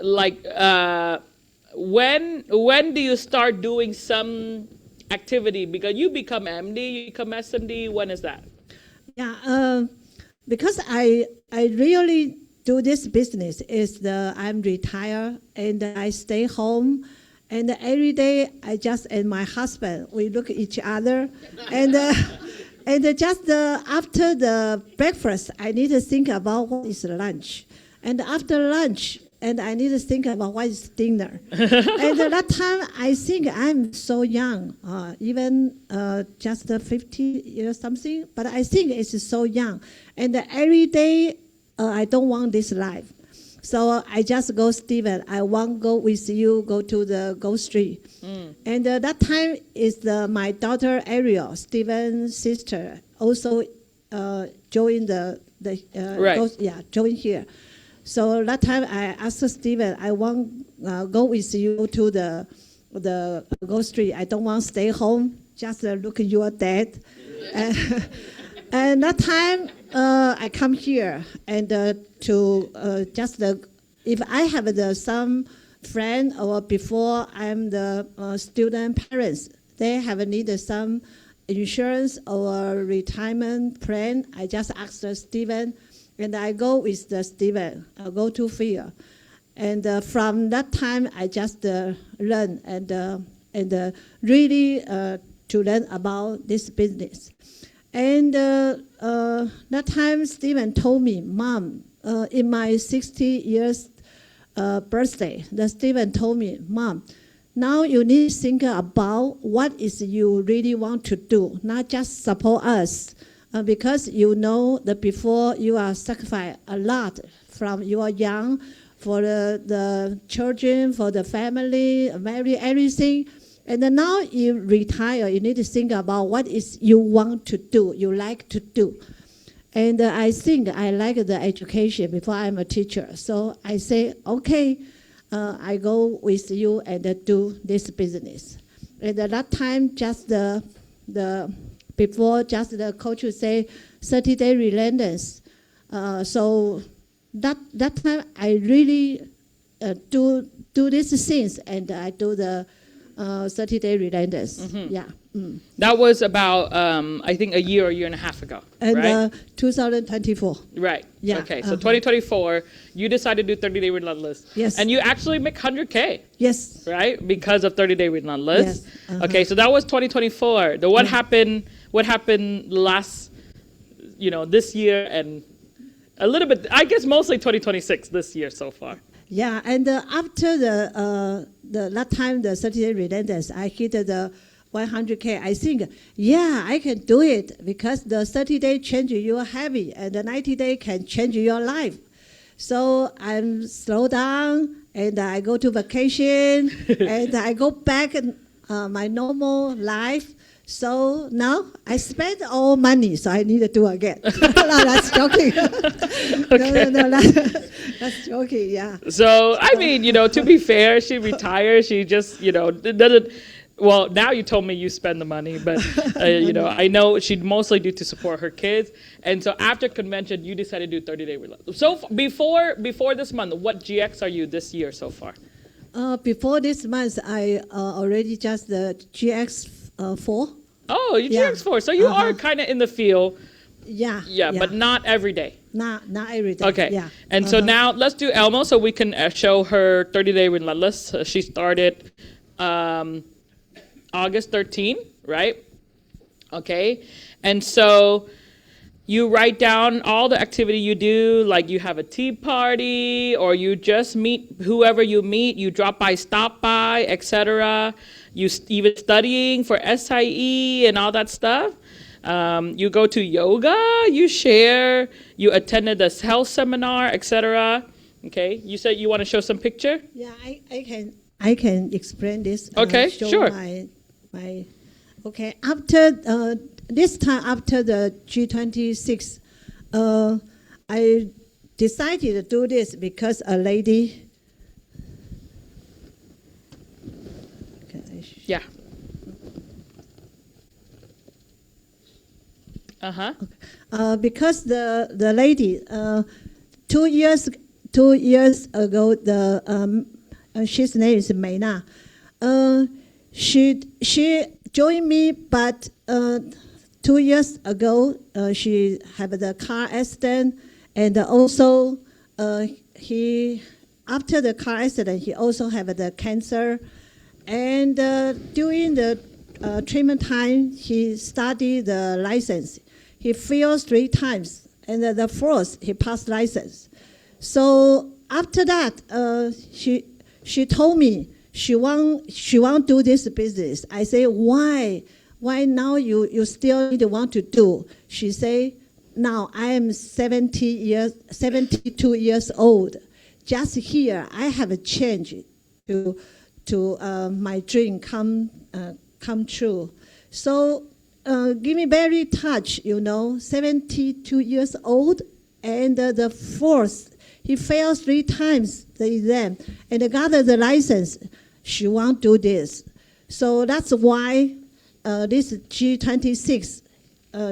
like, when do you start doing some activity? Because you become MD, you become SMD. When is that? Yeah. Because I really do this business I'm retired and I stay home, and every day I just and my husband we look at each other, and just after the breakfast I need to think about what is lunch, and after lunch and I need to think about what is dinner. And at that time I think I'm so young, even just 50 years something, but I think it's so young. And every day I don't want this life. So I just go, Stephen, I want to go with you, go to the Gold Street. And that time is my daughter Ariel, Stephen's sister, also joined right. Join here. So that time I asked Stephen, I want go with you to the Gold Street. I don't want to stay home, just look at your dad. And that time I come here and if I have some friend or before I'm the student parents, they have needed some insurance or retirement plan. I just asked Stephen. And I go with Stephen, I go to field. And from that time, I just learn and really to learn about this business. And that time, Stephen told me, Mom, in my 60 years birthday, Stephen told me, Mom, now you need to think about what is you really want to do, not just support us, because you know that before you are sacrificed a lot from you are young for the children, for the family, marry, everything. And then now you retire, you need to think about what is you want to do, you like to do. And I think I like the education before I'm a teacher. So I say, okay, I go with you and do this business. And at that time, just before the coach would say 30-day relentless. So that time I really do these things, and I do the 30-day relentless. Mm-hmm. Yeah. Mm. That was about, I think, a year and a half ago, And right? 2024. Right. Yeah, Okay, so 2024, you decided to do 30-day relentless. Yes. And you actually make 100K, Yes. right? Because of 30-day relentless. Yes, Okay, so that was 2024. What happened last, this year and a little bit, I guess mostly 2026 this year so far. Yeah, and after that time, the 30-day relentless, I hit the 100K. I think, yeah, I can do it because the 30-day change your habit and the 90-day can change your life. So I'm slow down and I go to vacation and I go back my normal life. So now I spend all money, so I need to do again. No, that's joking. Okay. No, that's joking, yeah. So, I mean, to be fair, she retired. She just, doesn't. Well, now you told me you spend the money, but, I know she'd mostly do to support her kids. And so after convention, you decided to do 30-day relentless. So before this month, what GX are you this year so far? Before this month, I already just the GX4. Oh, you Yeah. GX4. So you are kind of in the field. Yeah. Yeah, but not every day. Not every day. Okay. Yeah. And so now let's do Elmo so we can show her 30-day relentless. She started August 13, right? Okay. And so you write down all the activity you do, like you have a tea party or you just meet whoever you meet, you drop by, stop by, etc. You even studying for SIE and all that stuff. You go to yoga, you share, you attended the health seminar, etc. Okay, you said you want to show some picture? Yeah, I can explain this. Okay, show sure. My okay. After this time, after the G26, I decided to do this because a lady. Yeah. Uh-huh. Because the lady 2 years ago, she's name is Meina. She joined me, but 2 years ago she had the car accident, and also after the car accident he also had the cancer, and during the treatment time he studied the license. He failed 3 times, and the fourth he passed license. So after that, she told me she want do this business. I say, why now you still want to do? She say, now I am 72 years old. Just here I have a change to my dream come true. So give me very touch, 72 years old, and the fourth, he failed 3 times the exam, and got the license. She won't do this. So that's why this G26,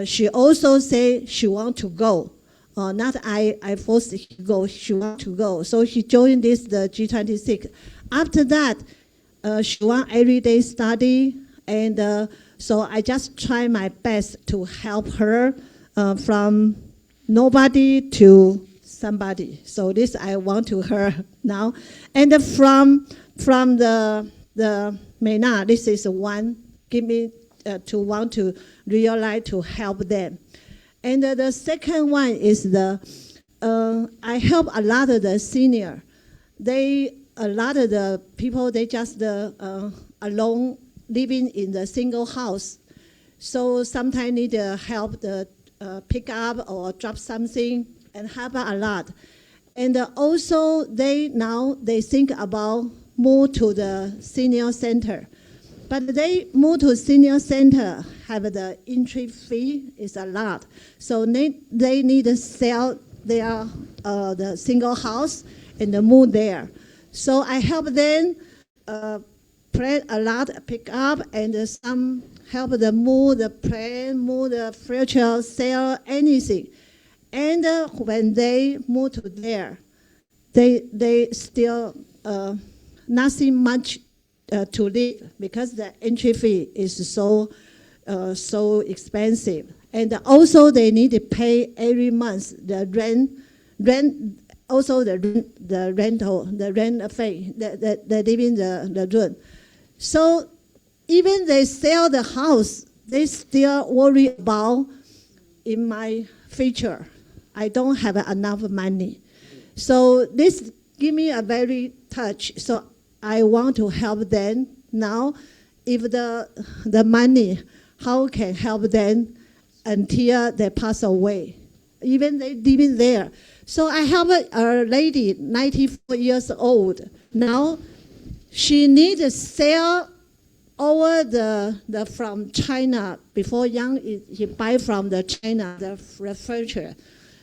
she also say she want to go. Not I forced her to go, she want to go. So she joined the G26. After that, she want everyday study, and so I just try my best to help her from nobody to somebody. So this I want to her now. And from the Mena, this is one. Give me to want to realize to help them. And the second one is I help a lot of the senior. A lot of the people, they just alone living in the single house. So sometimes need help to pick up or drop something and help a lot. And also they think about move to the senior center. But they move to senior center, have the entry fee is a lot. So they need to sell their the single house and move there. So I help them plan a lot, pick up, and some help them move the plan, move the furniture, sell anything. And when they move to there, they still nothing much to live because the entry fee is so expensive. And also they need to pay every month the rent, also the rental, the rent fee, the living the room. So even they sell the house, they still worry about in my future. I don't have enough money. So this give me a very touch. So I want to help them now. If the money, how can help them until they pass away? Even they living there. So I have a lady, 94 years old. Now she needs to sell over the from China. Before young, he buy from the China the furniture.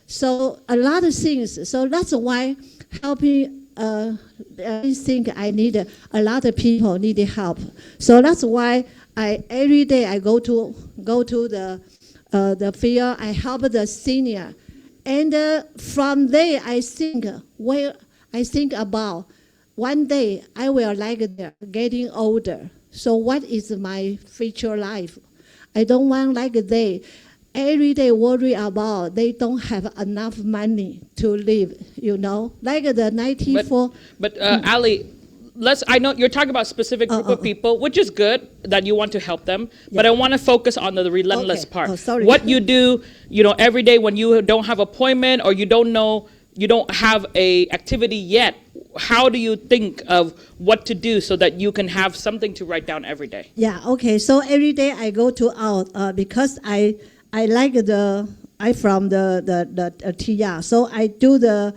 So a lot of things. So that's why helping. I think I need a lot of people need help. So that's why every day I go to the field. I help the senior, and from there I think about one day I will like they're getting older. So what is my future life? I don't want like they every day worry about they don't have enough money to live, like the 94. But Ali, I know you're talking about a specific group of people, which is good that you want to help them, but I want to focus on the relentless part. Oh, sorry. What you do, every day when you don't have appointment or you don't have a activity yet, how do you think of what to do so that you can have something to write down every day? Yeah, okay. So every day I go to out because I like I from the tea, so I do a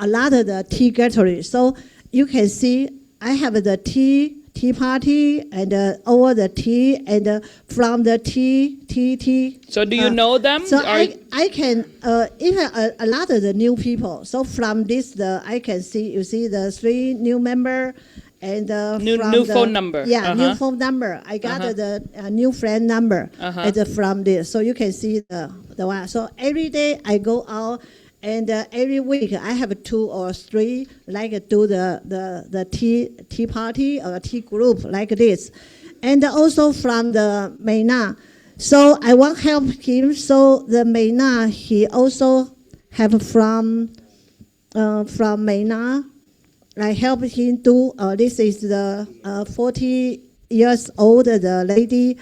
lot of the tea gathering. So you can see I have the tea party and over the tea and from the tea. So do you know them? So I can even a lot of the new people. So from this I can see you see the 3 new member. And new phone number. Yeah, new phone number. I got the new friend number from this, so you can see the one. So every day I go out, and every week I have 2 or 3 like do the tea party or tea group like this, and also from the Meina. So I want help him. So the Meina he also have from Meina. I help him do, this is the 40 years old, the lady.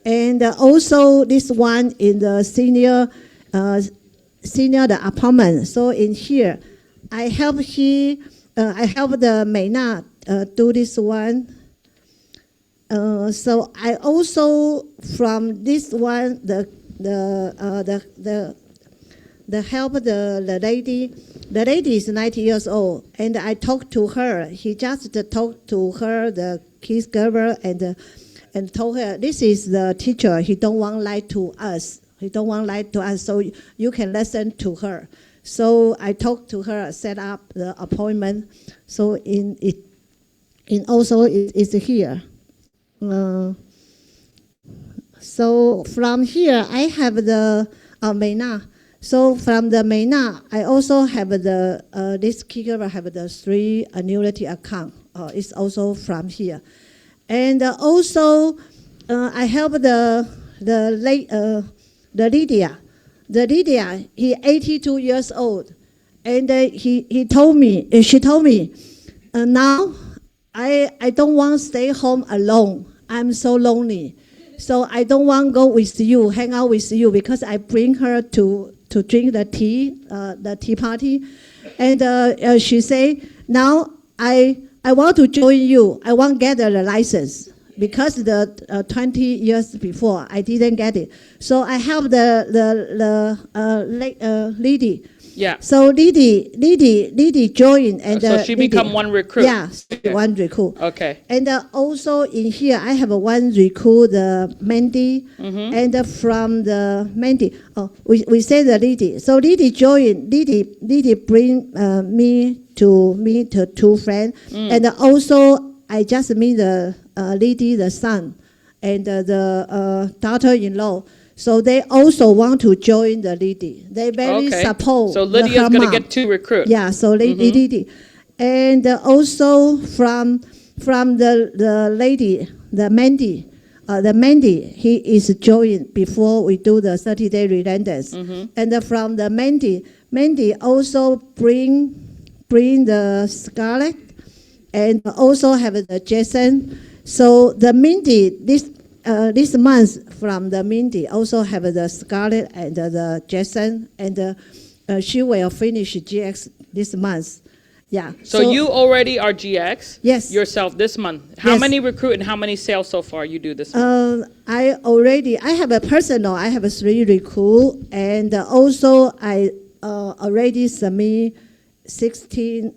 And also this one in the senior the apartment. So in here, I help the Meina do this one. So I also, from this one, the help the lady. The lady is 90 years old, and I talked to her. He just talked to her, the kids giver, and told her, this is the teacher. He don't want lie to us. He don't want lie to us, so you can listen to her. So I talked to her, set up the appointment. So also it's here. So from here, I have the Meina. So from the Meina, I also have this kicker have the 3 annuity account. It's also from here, and also I help the Lydia. The Lydia, he 82 years old, and she told me now I don't want to stay home alone. I'm so lonely. So I don't want to go with you, hang out with you, because I bring her to drink the tea party. And she say, now I want to join you. I want to get the license. Because the 20 years before, I didn't get it. So I help the lady. Yeah. So Lady joined, and So she become one recruit. Yeah, one recruit. Okay. And also in here, I have one recruit, the Mandy, and from the Mandy, we say the Lady. So Lady joined. Lady bring me to meet the two friends, and also I just meet the lady, the son, and the daughter-in-law. So they also want to join the lady. They very support. So Lydia's going to get 2 recruits. Yeah, so lady. And also from the lady, the Mandy, he is joined before we do the 30-day relentless. And from the Mandy also bring the Scarlett, and also have the Jason. So the Mindy, this month from the Mindy also have the Scarlett and the Jason, and she will finish GX this month. Yeah. So you already are GX? Yes. Yourself this month. How many recruit and how many sales so far you do this month? I have a personal, I have 3 recruit, and also I already submit 16.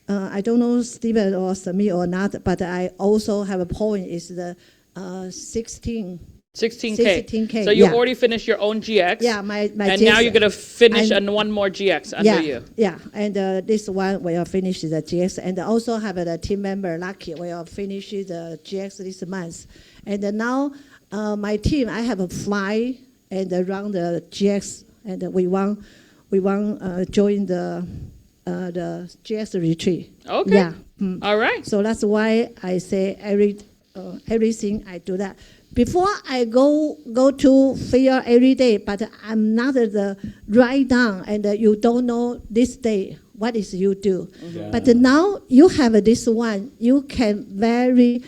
I don't know Stephen or submit or not, but I also have a point is the 16K. 16K. So you already finished your own GX. Yeah, my and GX. now you're going to finish and one more GX under you. Yeah, and this one will finish the GX, and also have a team member Lucky will finish the GX this month. And now my team, I have 5 and run the GX, and we want join the GX retreat. Okay. Yeah. All right. So that's why I say everything I do that. Before I go to fair every day, but I'm not the write down, and you don't know this day what is you do. Yeah. But now you have this one, you can very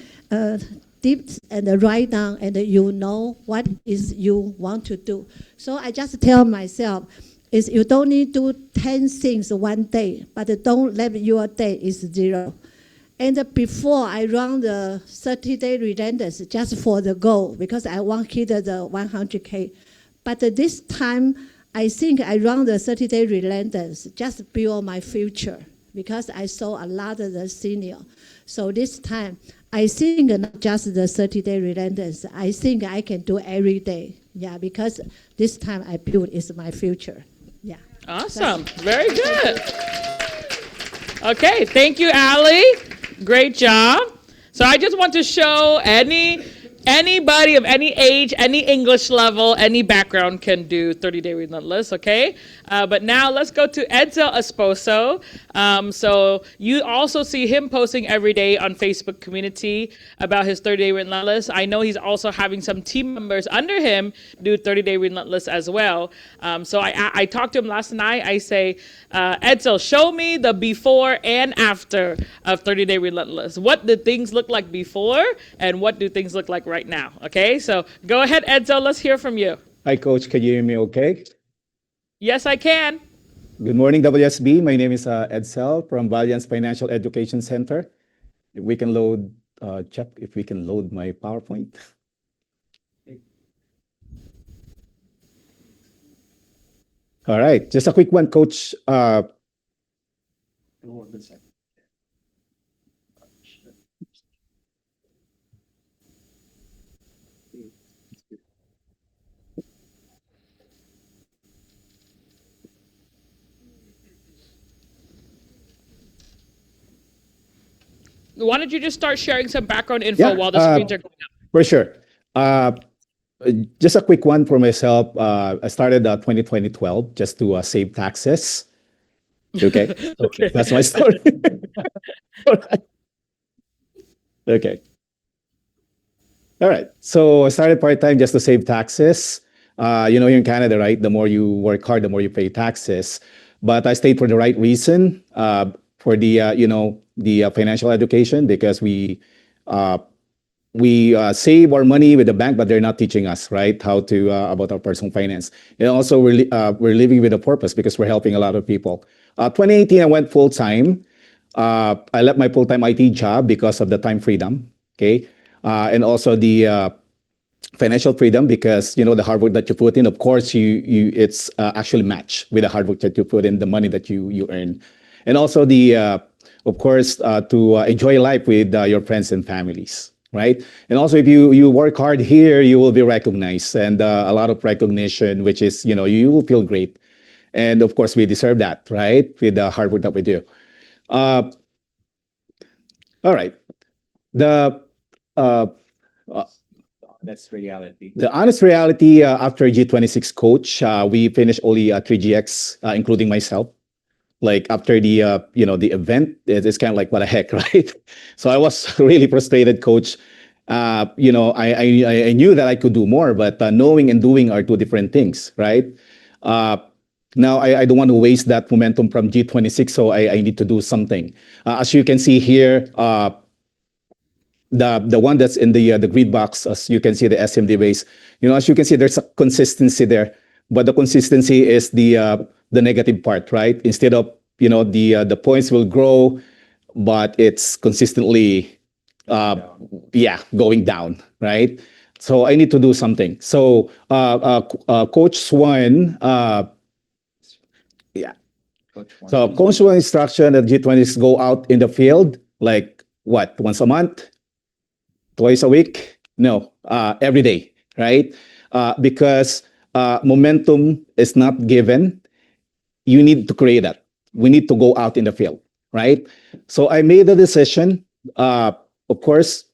deep and write down, and you know what is you want to do. So I just tell myself, is you don't need to do 10 things one day, but don't let your day is 0. And before I run the 30-day relentless just for the goal, because I want to hit the 100K. But this time, I think I run the 30-day relentless just build my future, because I saw a lot of the senior. So this time, I think not just the 30-day relentless, I think I can do every day. Yeah, because this time I build is my future. Yeah. Awesome. Very good. Okay, thank you, Allie. Great job. So I just want to show anybody of any age, any English level, any background can do 30-day relentless, okay? But now let's go to Edsel Esposo. So you also see him posting every day on Facebook community about his 30-day relentless. I know he's also having some team members under him do 30-day relentless as well. So I talked to him last night. I say, Edsel, show me the before and after of 30-day relentless. What did things look like before, and what do things look like right now? Okay, so go ahead, Edsel. Let's hear from you. Hi, Coach. Can you hear me okay? Yes, I can. Good morning, WSB. My name is Edsel from Valiance Financial Education Center. If we can load, check if we can load my PowerPoint. All right, just a quick one, Coach. Why don't you just start sharing some background info while the screens are going up? For sure. Just a quick one for myself. I started 2012 just to save taxes. Okay. Okay. That's my story. All right. Okay. All right. So I started part-time just to save taxes. Here in Canada, right? The more you work hard, the more you pay taxes. But I stayed for the right reason, for the financial education, because we we save our money with the bank, but they're not teaching us, right, how to about our personal finance. And also, we're living with a purpose because we're helping a lot of people. 2018, I went full time. I left my full time IT job because of the time freedom. Okay, and also the financial freedom, because the hard work that you put in, of course, it's actually matched with the hard work that you put in, the money that you earn, and also the of course to enjoy life with your friends and families, right? And also, if you work hard here, you will be recognized, and a lot of recognition, which is you will feel great, and of course we deserve that, right, with the hard work that we do. All right, the That's reality. The honest reality, after G26 coach, we finished only 3GX, including myself. Like after the the event, it's kind of like, what the heck, right? So I was really frustrated, coach. I knew that I could do more, but knowing and doing are two different things, right? Now I don't want to waste that momentum from G26, so I need to do something. As you can see here, the one that's in the grid box, as you can see, the SMD base. As you can see, there's a consistency there, but the consistency is the negative part, right? Instead of the points will grow, but it's consistently going down, right? So I need to do something. So Coach Swan, Coach Swan instruction at G20 is go out in the field, like what, once a month? Twice a week? No, every day, right? Because momentum is not given. You need to create that. We need to go out in the field, right? So I made a decision. Of course,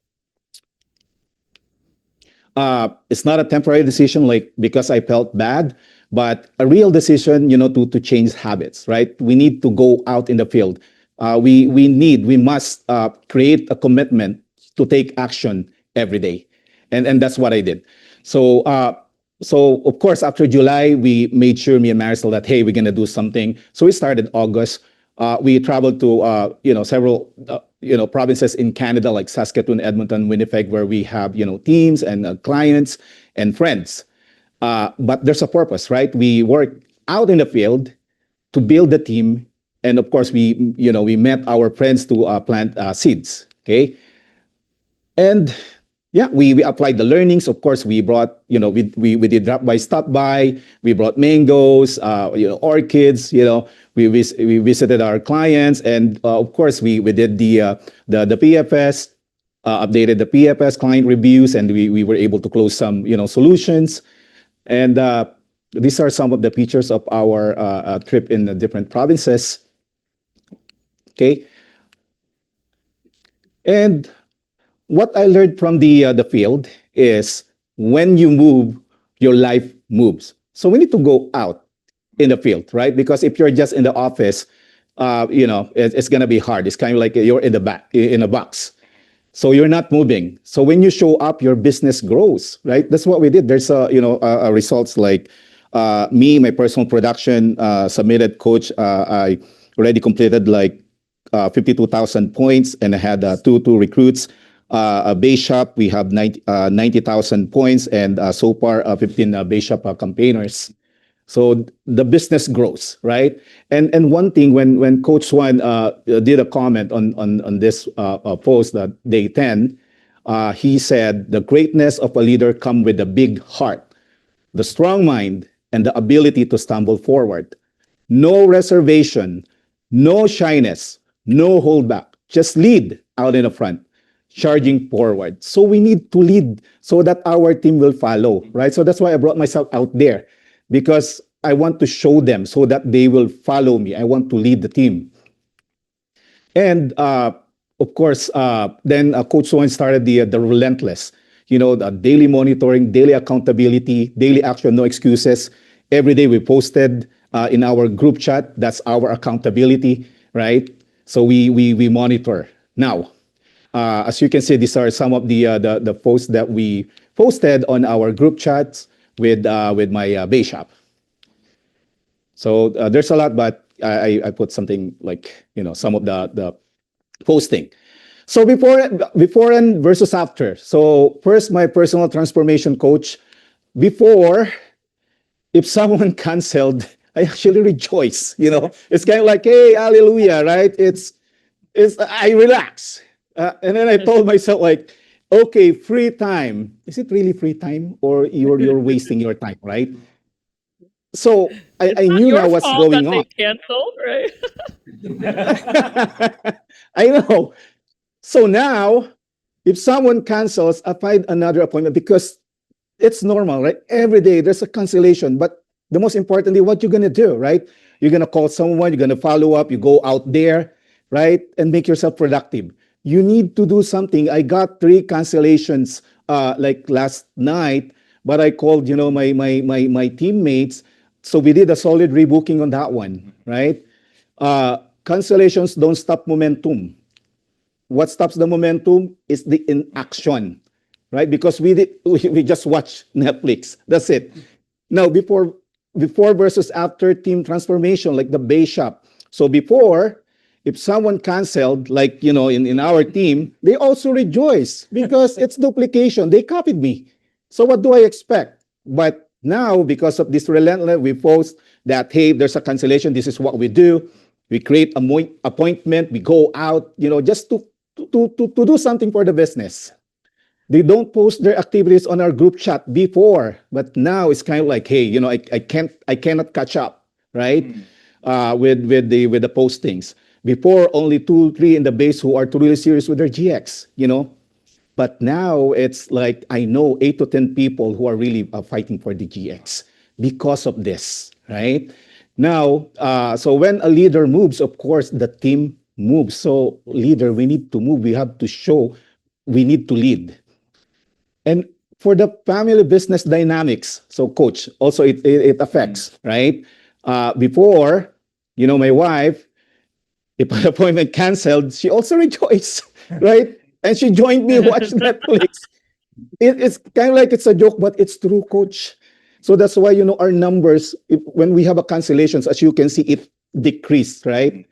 it's not a temporary decision, like because I felt bad, but a real decision, to change habits, right? We need to go out in the field. We must create a commitment to take action every day. And that's what I did. So of course, after July, we made sure, me and Marisol, that, hey, we're going to do something. So we started August. We traveled to, several, provinces in Canada, like Saskatoon, Edmonton, Winnipeg, where we have, teams and clients and friends. But there's a purpose, right? We work out in the field to build the team. And of course, we met our friends to plant seeds. Okay. And yeah, we applied the learnings. Of course, we brought, we did stop by. We brought mangoes, orchids. We visited our clients, and of course, we did the PFS, updated the PFS client reviews, and we were able to close some solutions. And these are some of the features of our trip in the different provinces. Okay, and what I learned from the field is, when you move, your life moves. So we need to go out in the field, right? Because if you're just in the office, it's gonna be hard. It's kind of like you're in a box. So you're not moving. So when you show up, your business grows, right? That's what we did. There's results like me, my personal production submitted, coach. I already completed like 52,000 points, and I had two recruits. A base shop, we have 90,000 points, and so far 15 base shop campaigners. So the business grows, right? And one thing, when Coach Swan did a comment on this post, that day 10, he said, the greatness of a leader come with a big heart, the strong mind, and the ability to stumble forward. No reservation, no shyness, no holdback. Just lead out in the front, charging forward. So we need to lead so that our team will follow, right? So that's why I brought myself out there, because I want to show them so that they will follow me. I want to lead the team. And of course, then Coach Swan started the relentless, the daily monitoring, daily accountability, daily action, no excuses. Every day we posted in our group chat. That's our accountability, right? So we monitor. Now, as you can see, these are some of the posts that we posted on our group chats with my base shop. So there's a lot, but I put something like some of the posting. So before and versus after. So first, my personal transformation coach. Before, if someone canceled, I actually rejoice. It's kind of like, hey, hallelujah, right? It's I relax, and then I told myself like, okay, free time. Is it really free time, or you're wasting your time, right? So It's I not knew your now what's fault that going they on. canceled, right? I know. So now, if someone cancels, I find another appointment because it's normal, right? Every day there's a cancellation. But the most importantly, what you're gonna do, right? You're gonna call someone, you're gonna follow up, you go out there, right? And make yourself productive. You need to do something. I got 3 cancellations like last night, but I called, my teammates. So we did a solid rebooking on that one, right? Cancellations don't stop momentum. What stops the momentum is the inaction, right? Because we just watch Netflix. That's it. Now before versus after team transformation, like the base shop. So before, if someone canceled, like in our team, they also rejoice because it's duplication. They copied me. So what do I expect? But now, because of this relentless, we post that hey, there's a cancellation. This is what we do. We create a appointment. We go out, just to do something for the business. They don't post their activities on our group chat before, but now it's kind of like, hey, I cannot catch up, right? With the postings. Before, only 2, 3 in the base who are really serious with their GX. But now it's like I know 8 to 10 people who are really fighting for the GX because of this, right? Now, so when a leader moves, of course, the team moves. So, leader, we need to move. We have to show we need to lead. And for the family business dynamics, so coach, also it affects, right? Before, my wife, if an appointment canceled, she also rejoiced, right? And she joined me watch Netflix. It's kind of like it's a joke, but it's true, coach. So that's why our numbers, when we have a cancellations, as you can see, it decreased, right?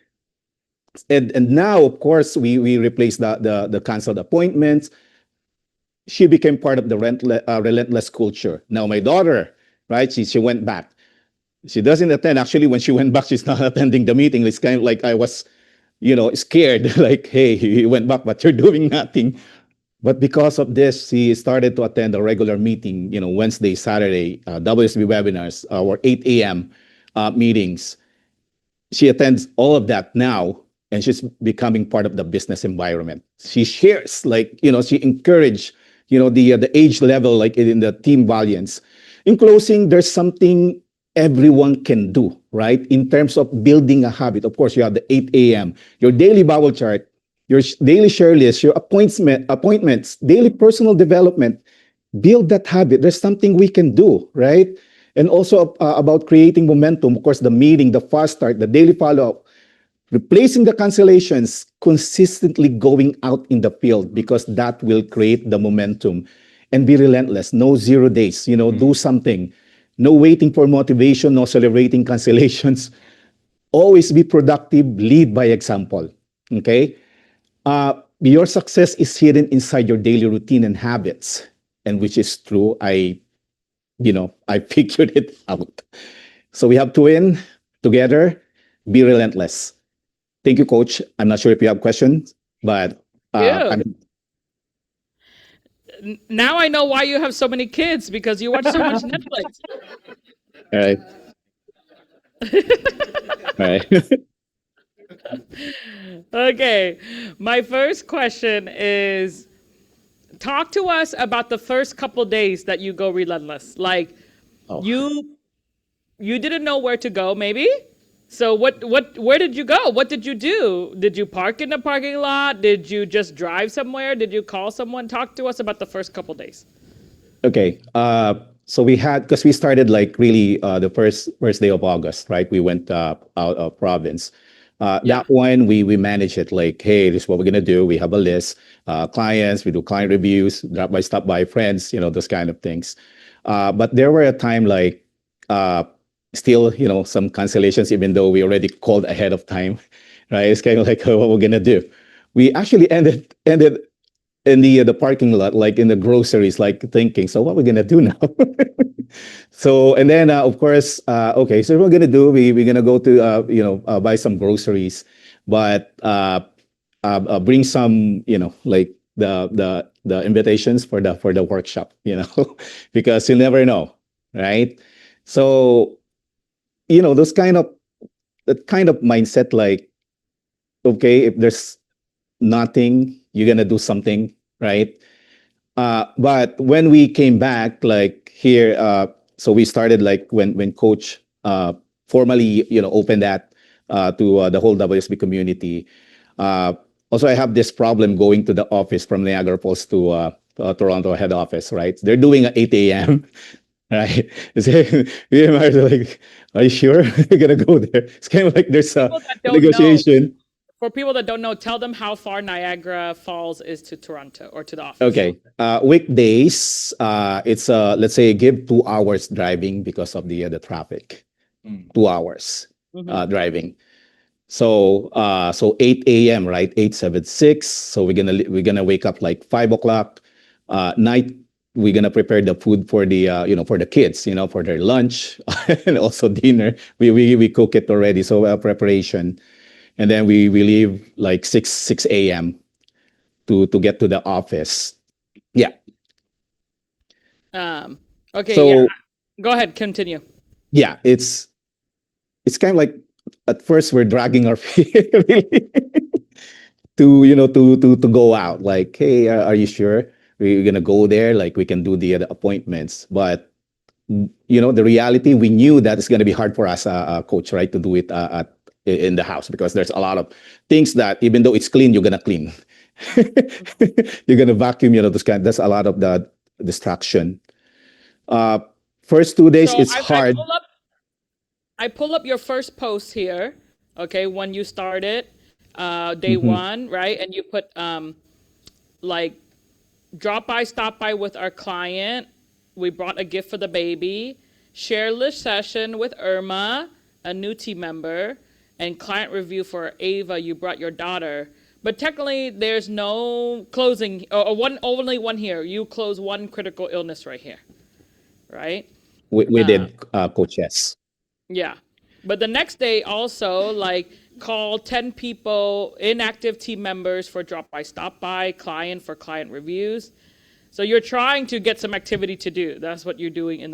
And now, of course, we replace the canceled appointments. She became part of the relentless culture. Now my daughter, right? She went back. She doesn't attend. Actually, when she went back, she's not attending the meeting. It's kind of like I was, scared. Like, hey, you went back, but you're doing nothing. But because of this, she started to attend a regular meeting, Wednesday, Saturday, WSB webinars, or 8 a.m. Meetings. She attends all of that now, and she's becoming part of the business environment. She shares, like, she encouraged, the age level, like in the team valiance. In closing, there's something everyone can do, right? In terms of building a habit. Of course, you have the 8 a.m., your daily bubble chart, your daily share list, your appointments, daily personal development. Build that habit. There's something we can do, right? And also about creating momentum. Of course, the meeting, the fast start, the daily follow-up, replacing the cancellations, consistently going out in the field because that will create the momentum. And be relentless. No 0 days. Do something. No waiting for motivation. No celebrating cancellations. Always be productive. Lead by example. Okay. Your success is hidden inside your daily routine and habits, and which is true. I figured it out. So we have to win together. Be relentless. Thank you, Coach. I'm not sure if you have questions, but Yeah. Now I know why you have so many kids, because you watch so much Netflix. All right. All right. Okay. My first question is, talk to us about the first couple days that you go relentless. Like, Oh. you didn't know where to go, maybe? So where did you go? What did you do? Did you park in the parking lot? Did you just drive somewhere? Did you call someone? Talk to us about the first couple days. Okay. So we had, because we started like really the first day of August, right? We went out of province. Yeah. That one we manage it like, hey, this is what we're gonna do. We have a list, clients. We do client reviews, stop by friends, those kind of things. But there were a time like still, some cancellations, even though we already called ahead of time, right? It's kind of like what we're gonna do. we actually ended in the parking lot, like in the groceries, like thinking, so what we're gonna do now? So and then of course, okay, so what we're gonna do, we're gonna go to buy some groceries, but bring some, like the invitations for the workshop, because you'll never know, right? So those that kind of mindset, like, okay, if there's nothing, you're gonna do something, right? But when we came back, like here, so we started like when Coach formally, opened that to the whole WSB community. Uh, Also, I have this problem going to the office from Niagara Falls to Toronto head office, right? They're doing at 8 a.m. Right? So, me and Mark are like, are you sure you're gonna go there? It's kind of like there's a People that don't know, negotiation. for people that don't know, tell them how far Niagara Falls is to Toronto or to the office. Okay. Weekdays, it's let's say give 2 hours driving because of the traffic. 2 hours driving. So 8 a.m. right? 8:76. So we're gonna wake up like 5 o'clock. Night we're gonna prepare the food for the for the kids, for their lunch and also dinner. We cook it already. So preparation, and then we leave like 6 a.m. to get to the office. Yeah. Okay. So Yeah. Go ahead. Continue. yeah, it's kind of like at first we're dragging our feet really to to go out. Like, hey, are you sure we're gonna go there? Like, we can do the appointments, but the reality, we knew that it's gonna be hard for us, coach, right, to do it in the house, because there's a lot of things that even though it's clean, you're gonna clean. You're gonna vacuum, that's a lot of the distraction. First 2 days, So it's hard. I pull up your first post here. Okay, when you started, day one, right? And you put like stop by with our client. We brought a gift for the baby. Share list session with Irma, a new team member, and client review for Ava. You brought your daughter. But technically, there's no closing, or only one here. You close one critical illness right here, right? We did, coach, yes. Yeah. But the next day also, like, call 10 people, inactive team members for drop by, stop by, client for client reviews. So you're trying to get some activity to do. That's what you're doing in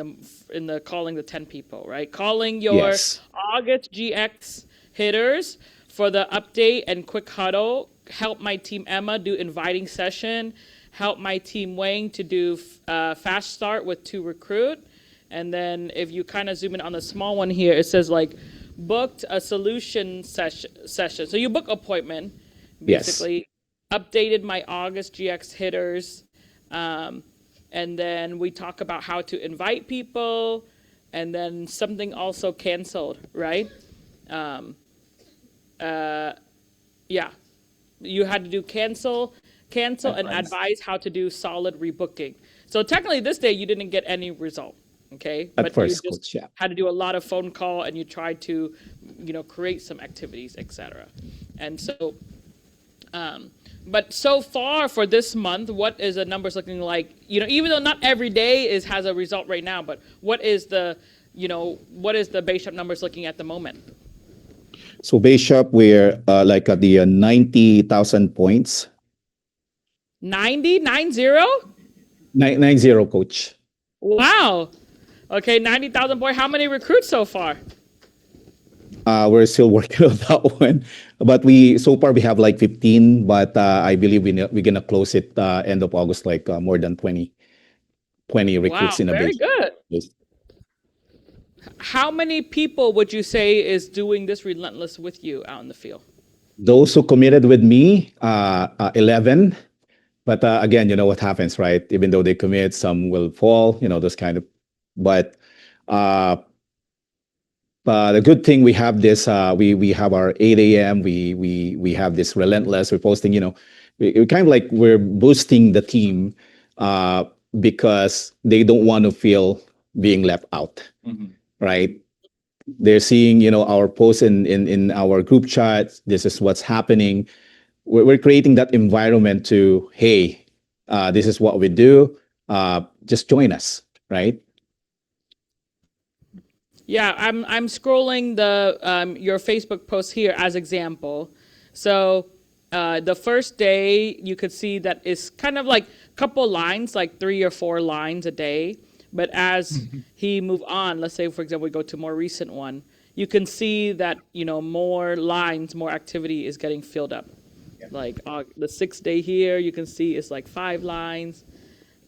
the calling the 10 people, right? Calling your Yes. August GX hitters for the update and quick huddle. Help my team Emma do inviting session. Help my team Wayne to do fast start with 2 recruit. And then if you kind of zoom in on the small one here, it says like booked a solution session. So you book appointment, basically. Yes. Updated my August GX hitters. And then we talk about how to invite people, and then something also canceled, right? Yeah. You had to do cancel and advise how to do solid rebooking. So technically this day you didn't get any result. Okay. At but first, you just coach, yeah. had to do a lot of phone call, and you tried to, create some activities, etc. And so, but so far for this month, what is the numbers looking like? Even though not every day has a result right now, but what is the base shop numbers looking at the moment? So base shop, we're like at the 90,000 points. 90? 90? 90, coach. Wow. Okay, 90,000 points. How many recruits so far? We're still working on that one, but so far we have like 15, but I believe we're gonna close it end of August, like more than 20 recruits in a very base. Good. Yes. How many people would you say is doing this relentless with you out in the field? Those who committed with me, 11. But again, you know what happens, right? Even though they commit, some will fall, those kind of. But the good thing, we have this. We have our 8 a.m. We have this relentless. We're posting. We kind of like we're boosting the team because they don't want to feel being left out, right? They're seeing our posts in our group chats. This is what's happening. we're creating that environment to, hey, this is what we do. Just join us, right? Yeah, I'm scrolling the your Facebook post here as example. So the first day you could see that it's kind of like a couple lines, like 3 or 4 lines a day. But as he move on, let's say for example we go to more recent one, you can see that more lines, more activity is getting filled up. Like the 6th day here, you can see it's like 5 lines.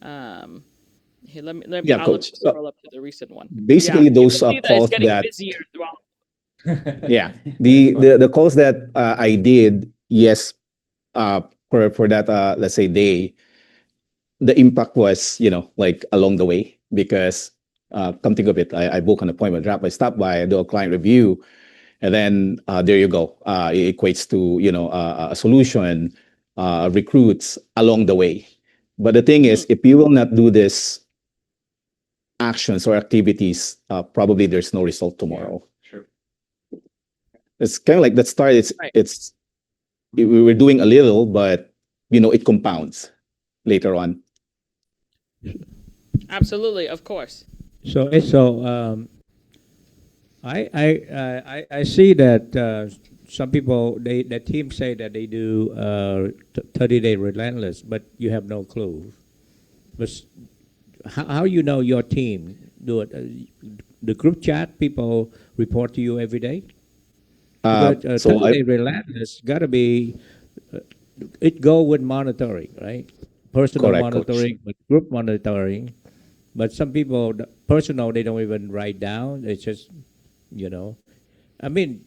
Here, let me Yeah, I'll coach. scroll up to the recent one. Yeah, Basically, you those can see that it's calls getting that, busier throughout. yeah, the calls that I did, yes, for that let's say day, the impact was like along the way because come think of it, I book an appointment, drop, I stop by, I do a client review, and then there you go. It equates to a solution, recruits along the way. But the thing is, if you will not do this actions or activities, probably there's no result tomorrow. Sure. It's kind of like that start. Right. We were doing a little, but it compounds later on. Absolutely, of course. So I see that some people the team say that they do 30-day relentless, but you have no clue. But how you know your team do it? The group chat people report to you every day. But So 30-day relentless got to be it go with monitoring, right? Personal correct, coach. monitoring, but group monitoring. But some people, personal, they don't even write down. It's just, I mean,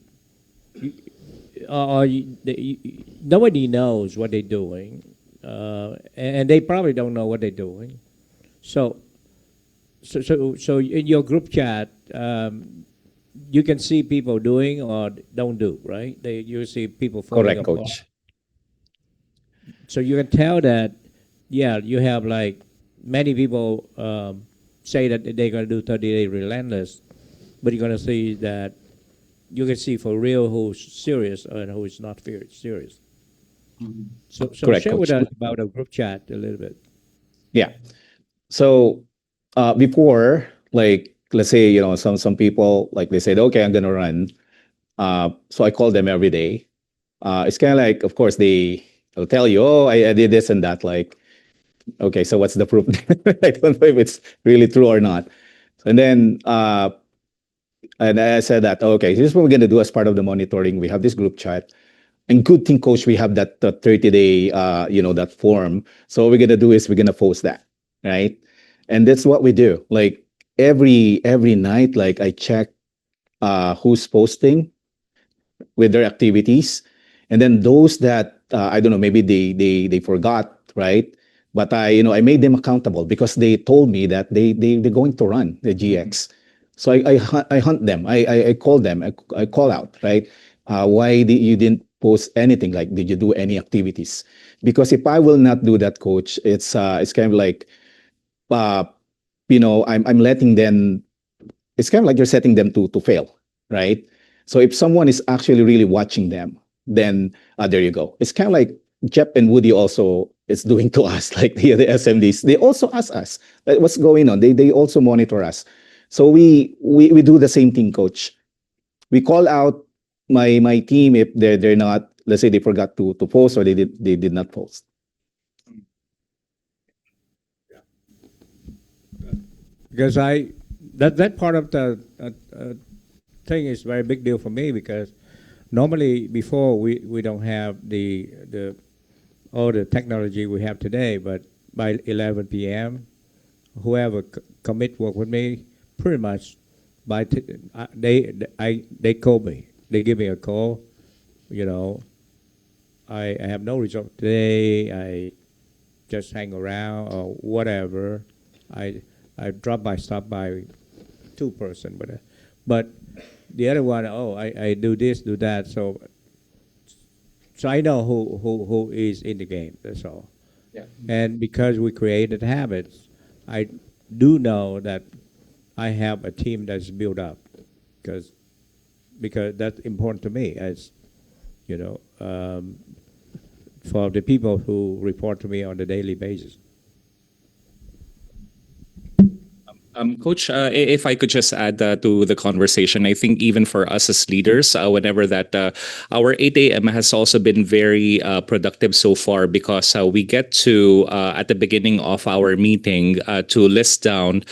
nobody knows what they're doing, and they probably don't know what they're doing. So in your group chat, you can see people doing or don't do, right? You see people falling Correct, apart. coach. So you can tell that, yeah, you have like many people say that they're going to do 30-day relentless, but you're going to see that you can see for real who's serious and who is not serious. So Correct, share with coach. us about a group chat a little bit. Yeah. So before, like let's say some people like they said, okay, I'm gonna run. So I call them every day. It's kind of like, of course, they'll tell you, oh, I did this and that. Like, okay, so what's the proof? I don't know if it's really true or not. And then and I said that, okay, this is what we're gonna do as part of the monitoring. We have this group chat. And good thing, coach, we have that 30-day, that form. So what we're gonna do is we're gonna post that, right? And that's what we do. Like every night, like I check who's posting with their activities, and then those that I don't know, maybe they forgot, right? But I made them accountable because they told me that they're going to run the GX. So I hunt them. I call them. I call out, right? Why you didn't post anything? Like, did you do any activities? Because if I will not do that, coach, it's kind of like, I'm letting them. It's kind of like you're setting them to fail, right? So if someone is actually really watching them, then there you go. It's kind of like Jeff and Woody also is doing to us, like the SMDs. They also ask us like, what's going on. They also monitor us. So we do the same thing, coach. We call out my team if they're not, let's say they forgot to post or they did not post. Because that part of the thing is very big deal for me because normally before we don't have the all the technology we have today, but by 11 p.m. whoever commit work with me, pretty much they call me. They give me a call. I have no result today. I just hang around or whatever. I stop by 2 person, but the other one, oh, I do this, do that. So I know who is in the game. That's all. Yeah. And because we created habits, I do know that I have a team that's built up because that's important to me. As you know, for the people who report to me on a daily basis. Coach, if I could just add to the conversation, I think even for us as leaders, whenever that our 8 a.m. has also been very productive so far because we get to, at the beginning of our meeting, to list down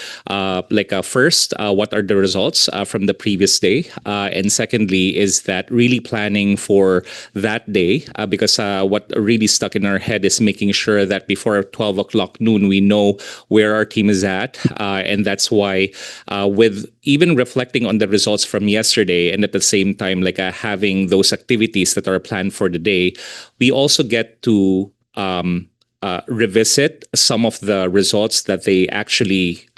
first, what are the results from the previous day? And secondly, is that really planning for that day? Because what really stuck in our head is making sure that before 12 o'clock noon, we know where our team is at. And that's why with even reflecting on the results from yesterday and at the same time having those activities that are planned for the day, we also get to revisit some of the results that they actually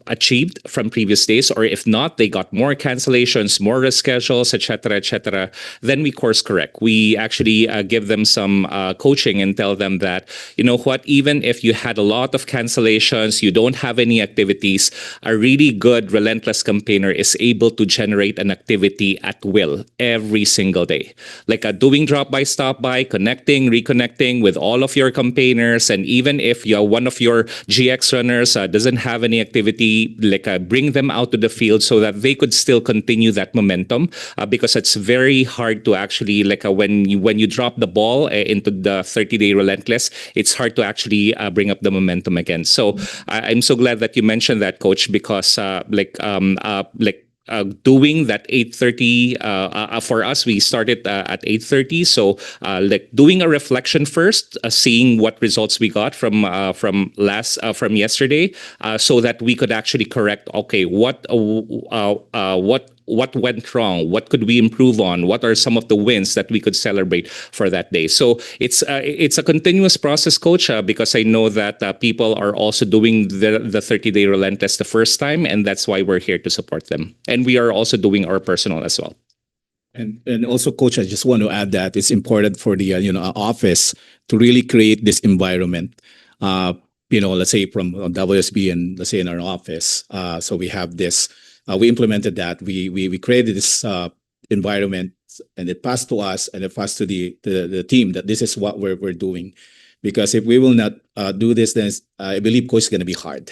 achieved from previous days, or if not, they got more cancellations, more reschedules, etc., then we course correct. We actually give them some coaching and tell them that, you know what, even if you had a lot of cancellations, you don't have any activities, a really good relentless campaigner is able to generate an activity at will every single day. Doing drop by, stop by, connecting, reconnecting with all of your campaigners, and even if one of your GX runners doesn't have any activity, bring them out to the field so that they could still continue that momentum, because it's very hard to actually when you drop the ball into the 30-day relentless, it's hard to actually bring up the momentum again. So I'm so glad that you mentioned that, Coach, because doing that 8:30 for us, we started at 8:30. So doing a reflection first, seeing what results we got from yesterday, so that we could actually correct. Okay, what went wrong? What could we improve on? What are some of the wins that we could celebrate for that day? So it's a continuous process, Coach, because I know that people are also doing the 30-day relentless the first time, and that's why we're here to support them. And we are also doing our personal as well. And also, Coach, I just want to add that it's important for the office to really create this environment. Let's say from WSB and let's say in our office. So we have this. We implemented that. We created this environment, and it passed to us, and it passed to the team that this is what we're doing. Because if we will not do this, then I believe, Coach, it's going to be hard,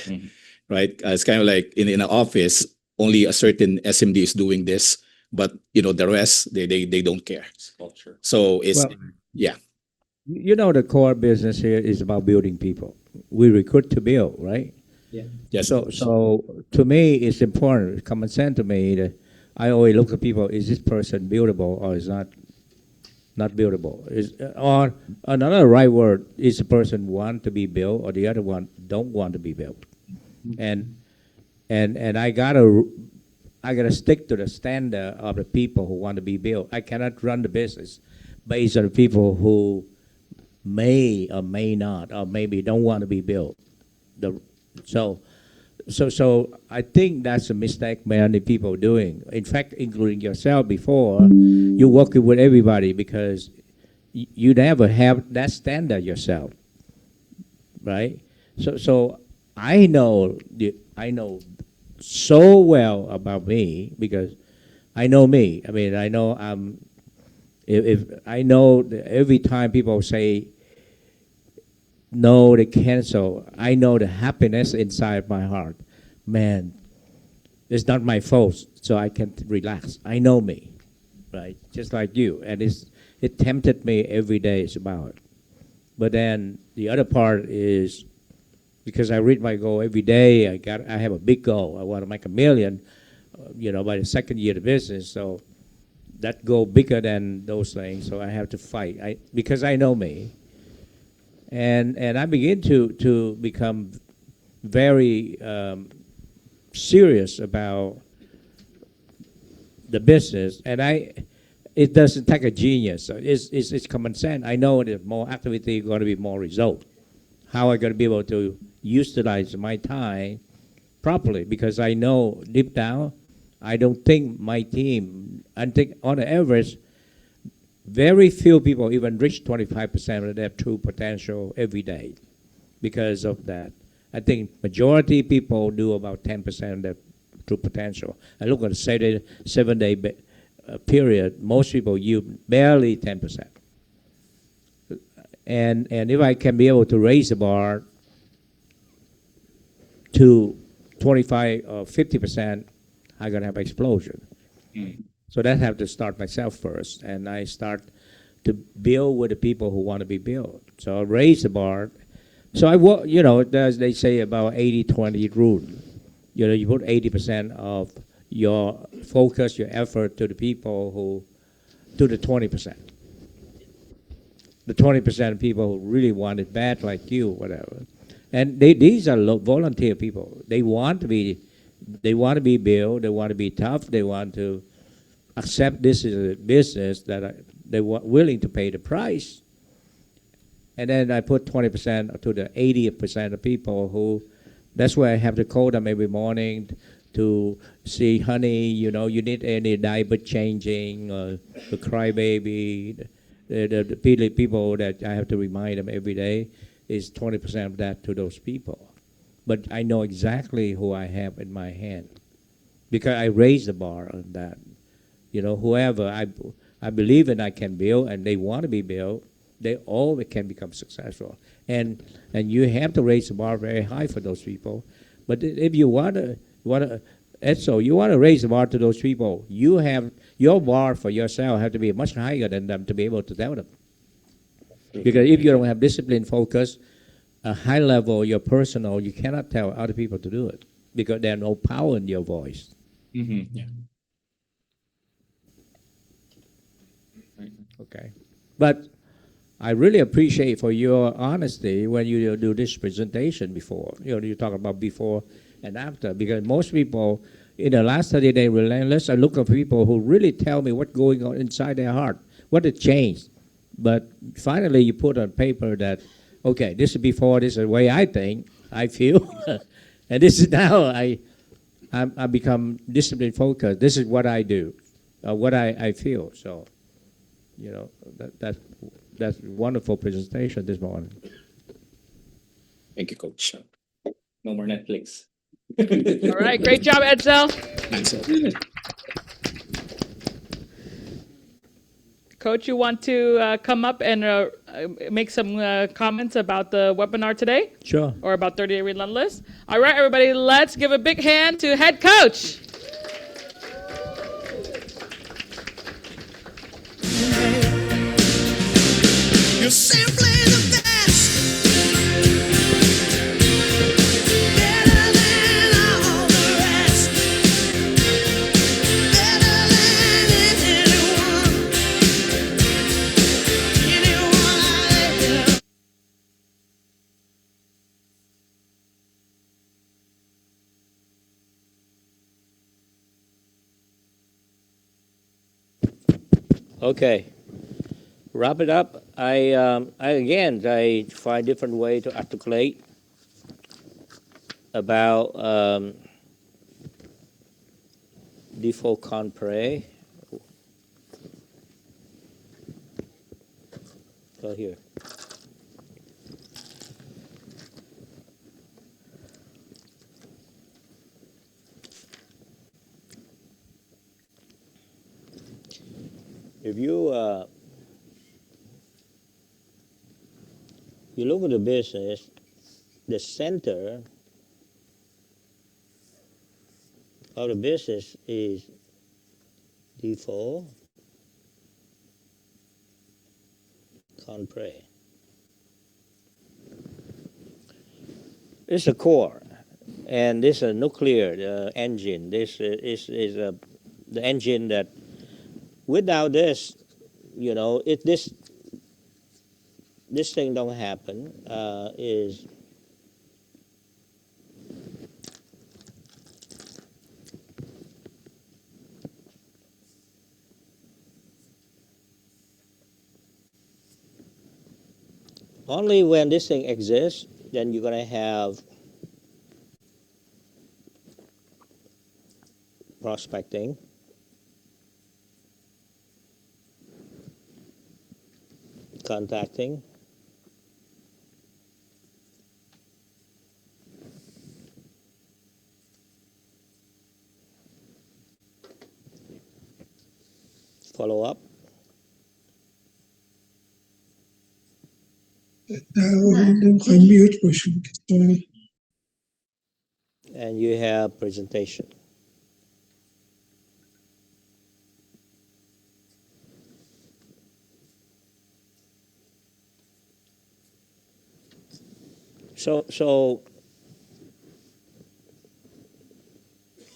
right? It's kind of like in an office, only a certain SMD is doing this, but the rest they don't care. Culture. So it's Well, the core business here is about building people. We recruit to build, right? yeah. Yes. So to me, it's important. Common sense to me that I always look at people: is this person buildable or is not buildable? Or another right word: is the person want to be built or the other one don't want to be built? And I gotta stick to the standard of the people who want to be built. I cannot run the business based on the people who may or may not or maybe don't want to be built. So I think that's a mistake many people doing. In fact, including yourself before, you're working with everybody because you never have that standard yourself, right? So I know so well about me because I know me. I mean, I know if I know that every time people say no, they cancel, I know the happiness inside my heart. Man, it's not my fault, so I can relax. I know me, right? Just like you. And it tempted me every day is about it. But then the other part is because I read my goal every day, I have a big goal. I want to make $1 million, by the second year of the business. So that goal bigger than those things. So I have to fight because I know me. And I begin to become very serious about the business, and it doesn't take a genius. It's common sense. I know that more activity going to be more result. How am I going to be able to utilize my time properly? Because I know deep down, I don't think my team. I think on the average, very few people even reach 25% of their true potential every day because of that. I think majority people do about 10% of their true potential. I look at the 7-day period, most people use barely 10%. and if I can be able to raise the bar to 25 or 50%, I'm gonna have explosion. So that have to start myself first, and I start to build with the people who want to be built. So I raise the bar. So as they say about 80-20 rule. You put 80% of your focus, your effort to the people to the 20%. The 20% of people who really want it bad, like you, whatever. And these are volunteer people. They want to be built. They want to be tough. They want to accept this is a business that they were willing to pay the price. And then I put 20% to the 80% of people who, that's why I have to call them every morning to see, honey, you need any diaper changing, or the crybaby. The people that I have to remind them every day is 20% of that to those people. But I know exactly who I have in my hand because I raised the bar on that. Whoever I believe in, I can build, and they want to be built. They all can become successful, and you have to raise the bar very high for those people. But if you want to, you want to raise the bar to those people, you have your bar for yourself have to be much higher than them to be able to tell them. Because if you don't have discipline, focus, a high level, your personal, you cannot tell other people to do it because there's no power in your voice. Yeah. Okay, but I really appreciate for your honesty when you do this presentation before. You talk about before and after, because most people in the last 30-day relentless, I look at people who really tell me what's going on inside their heart, what it changed. But finally, you put on paper that, okay, this is before, this is the way I think, I feel, and this is now I become discipline focused. This is what I do, what I feel. So, that's wonderful presentation this morning. Thank you, Coach. No more Netflix. All right, great job, Edsel. Coach, you want to come up and make some comments about the webinar today? Sure. Or about 30-Day Relentless? All right, everybody, let's give a big hand to head coach. You're simply the best. Better than all the rest. Better than anyone. Anyone I ever. Okay. Wrap it up. I find different way to articulate about default compre. Go here. If you look at the business, the center of the business is default compre. It's a core, and this is a nuclear engine. This is the engine that without this, this thing don't happen. Is only when this thing exists, then you're gonna have prospecting, contacting, follow up, Don't mute question. And you have presentation. So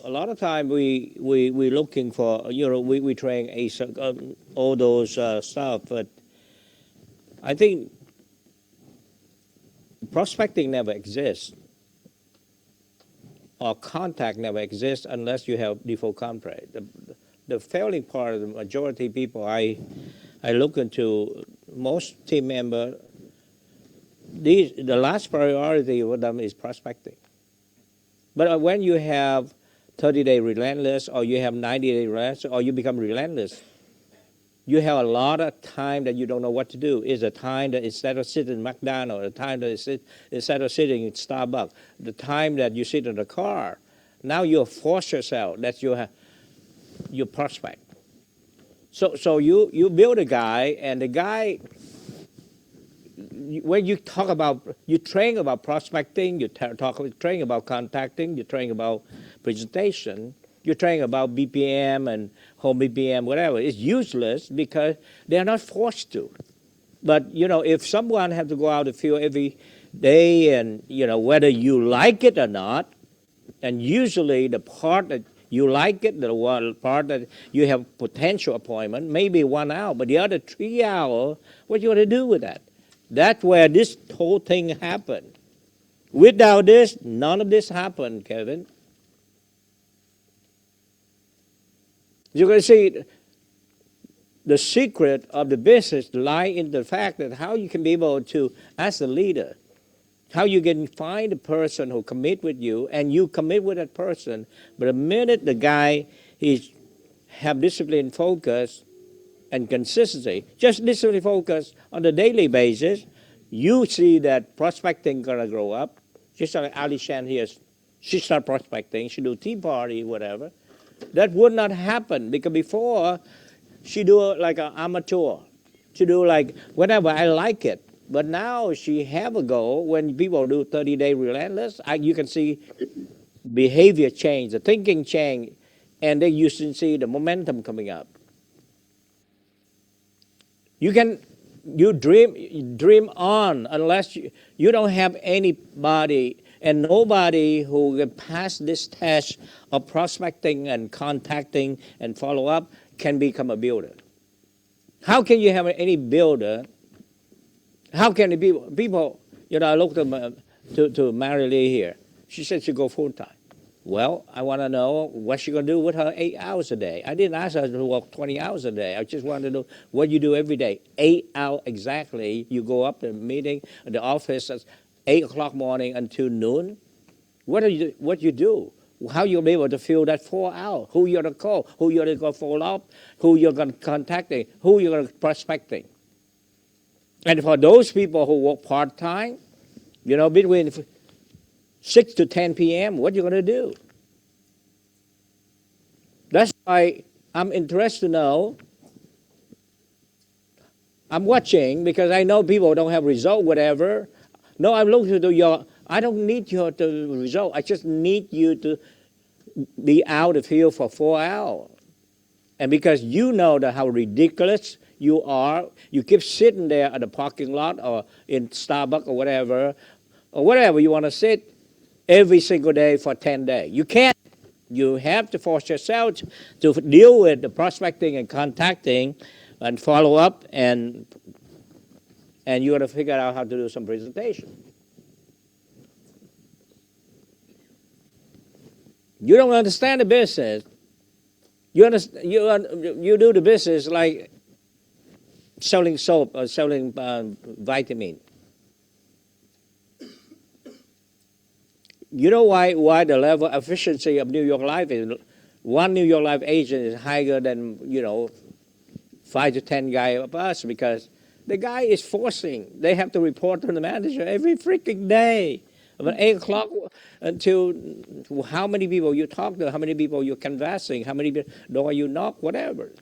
a lot of time we looking for, we train all those stuff, but I think prospecting never exists or contact never exists unless you have default contract. The failing part of the majority of people I look into, most team member, the last priority for them is prospecting. But when you have 30-day relentless, or you have 90-day relentless, or you become relentless, you have a lot of time that you don't know what to do. It's a time that instead of sitting in McDonald's, the time that instead of sitting in Starbucks, the time that you sit in the car, now you force yourself that you prospect. So you build a guy, and the guy, when you talk about, you train about prospecting, you train about contacting, you train about presentation, you train about BPM and home BPM, whatever. It's useless because they're not forced to. But, if someone have to go out to the field every day, and, whether you like it or not, and usually the part that you like it, the one part that you have potential appointment, maybe 1 hour, but the other 3 hours, what you want to do with that? That's where this whole thing happened. Without this, none of this happened, Kevin. You're going to see the secret of the business lie in the fact that how you can be able to, as a leader, how you can find a person who commit with you, and you commit with that person, but the minute the guy have discipline, focus, and consistency, just discipline, focus on a daily basis, you see that prospecting gonna grow up. Just like Ali Shan here, she start prospecting, she do tea party, whatever. That would not happen because before she do like an amateur, she do like whatever, I like it. But now she have a goal. When people do 30-day relentless, you can see behavior change, the thinking change, and then you can see the momentum coming up. You dream on unless you don't have anybody and nobody who can pass this test of prospecting and contacting and follow up can become a builder. How can you have any builder? How can it be people? I looked to Mary Lee here. She said she go full time. Well, I want to know what she's going to do with her 8 hours a day. I didn't ask her to work 20 hours a day. I just wanted to know what you do every day. 8 hours exactly. You go up to the meeting at the office at 8 o'clock morning until noon. What you do? How you'll be able to fill that 4 hours? Who you're going to call? Who you're going to follow up? Who you're going to contacting? Who you're going to prospecting? And for those people who work part-time, between 6 to 10 p.m., what are you going to do? That's why I'm interested to know. I'm watching because I know people don't have result, whatever. No, I'm looking to I don't need your result. I just need you to be out of here for 4 hours. And because you know how ridiculous you are, you keep sitting there at the parking lot or in Starbucks or whatever you want to sit every single day for 10 days. You can't. You have to force yourself to deal with the prospecting and contacting and follow up, and you got to figure out how to do some presentation. You don't understand the business. You do the business like selling soap or selling vitamin. You know why the level of efficiency of New York Life is one New York Life agent is higher than 5 to 10 guys of us, because the guy is forcing. They have to report to the manager every freaking day. About 8 o'clock until how many people you talk to, how many people you're conversing, how many door you knock, whatever.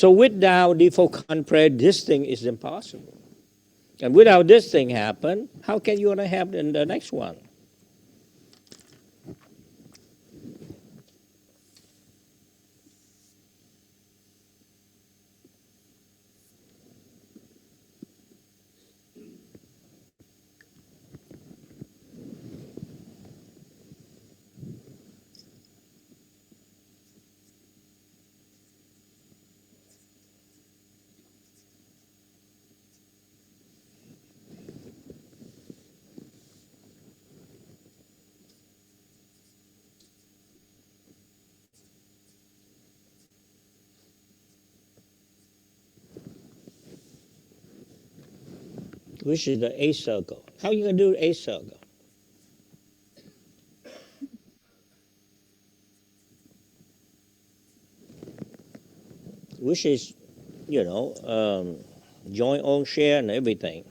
So without default contract, this thing is impossible. And without this thing happen, how can you gonna have the next one? Which is the A circle. How you gonna do A circle? Which is, joint own share and everything.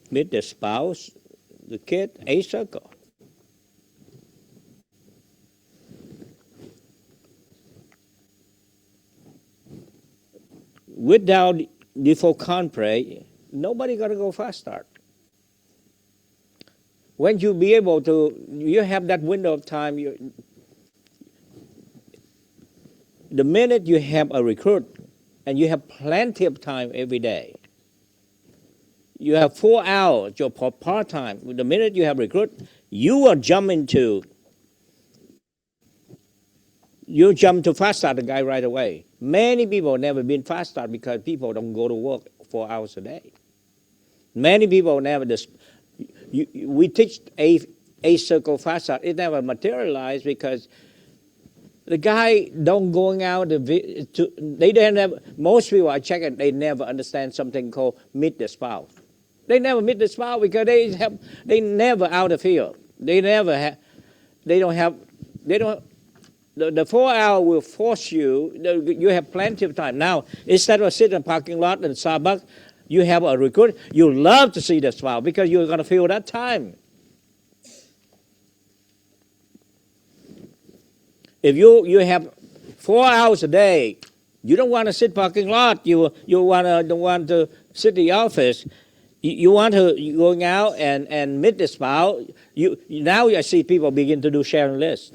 With the spouse, the kid, A circle. Without default contract, nobody gonna go fast start. When you be able to, you have that window of time. The minute you have a recruit, and you have plenty of time every day, you have 4 hours, your part time. The minute you have recruit, you jump to fast start the guy right away. Many people never been fast start because people don't go to work 4 hours a day. Many people never. We teach a circle fast start. It never materialized because the guy don't going out. They don't have. Most people I check it. They never understand something called meet the spouse. They never meet the spouse because they never out of field. They never have. They don't have. They don't. The 4 hour will force you. You have plenty of time. Now, instead of sitting in the parking lot in Starbucks, you have a recruit. You love to see the spouse because you're going to fill that time. If you have 4 hours a day, you don't want to sit parking lot. You don't want to sit in the office. You want to going out and meet the spouse. Now I see people begin to do sharing lists.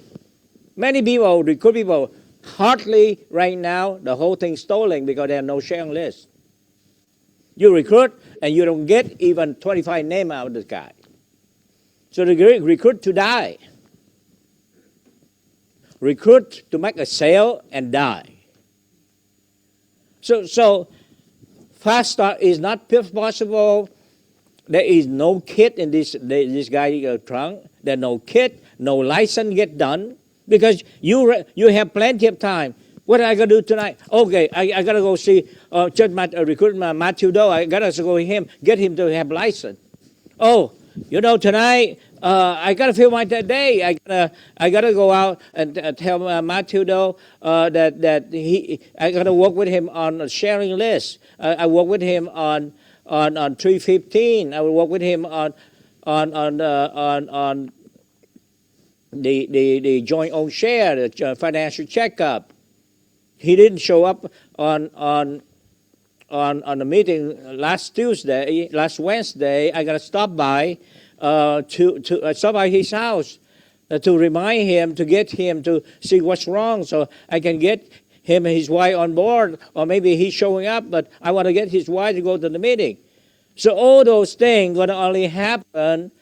Many people, recruit people, hardly right now, the whole thing stolen because there are no sharing list. You recruit and you don't get even 25 names out of the guy. So the recruit to die. Recruit to make a sale and die. So fast start is not possible. There is no kid in this guy's trunk. There's no kid, no license get done. Because you have plenty of time. What am I going to do tonight? Okay, I got to go see recruit Matthew Doe. I got to go with him, get him to have license. Oh, tonight I got to fill my day. I got to go out and tell Matthew Doe that I got to work with him on a sharing list. I work with him on 315. I will work with him on the joint own share, the financial checkup. He didn't show up on the meeting last Wednesday. I got to stop by stop by his house to remind him, to get him to see what's wrong, so I can get him and his wife on board. Or maybe he's showing up, but I want to get his wife to go to the meeting. So all those things going to only happen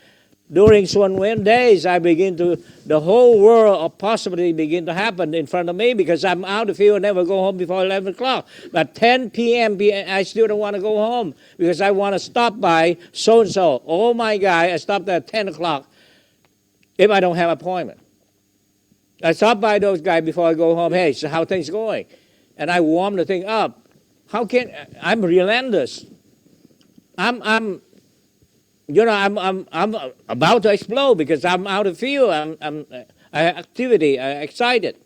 during one days. The whole world of possibility begin to happen in front of me because I'm out of field, never go home before 11 o'clock. But 10 p.m., I still don't want to go home because I want to stop by so-and-so. Oh, my God, I stopped at 10 o'clock if I don't have an appointment. I stop by those guys before I go home. Hey, so how things going? And I warm the thing up. I'm relentless. I'm about to explode because I'm out of field. I'm excited.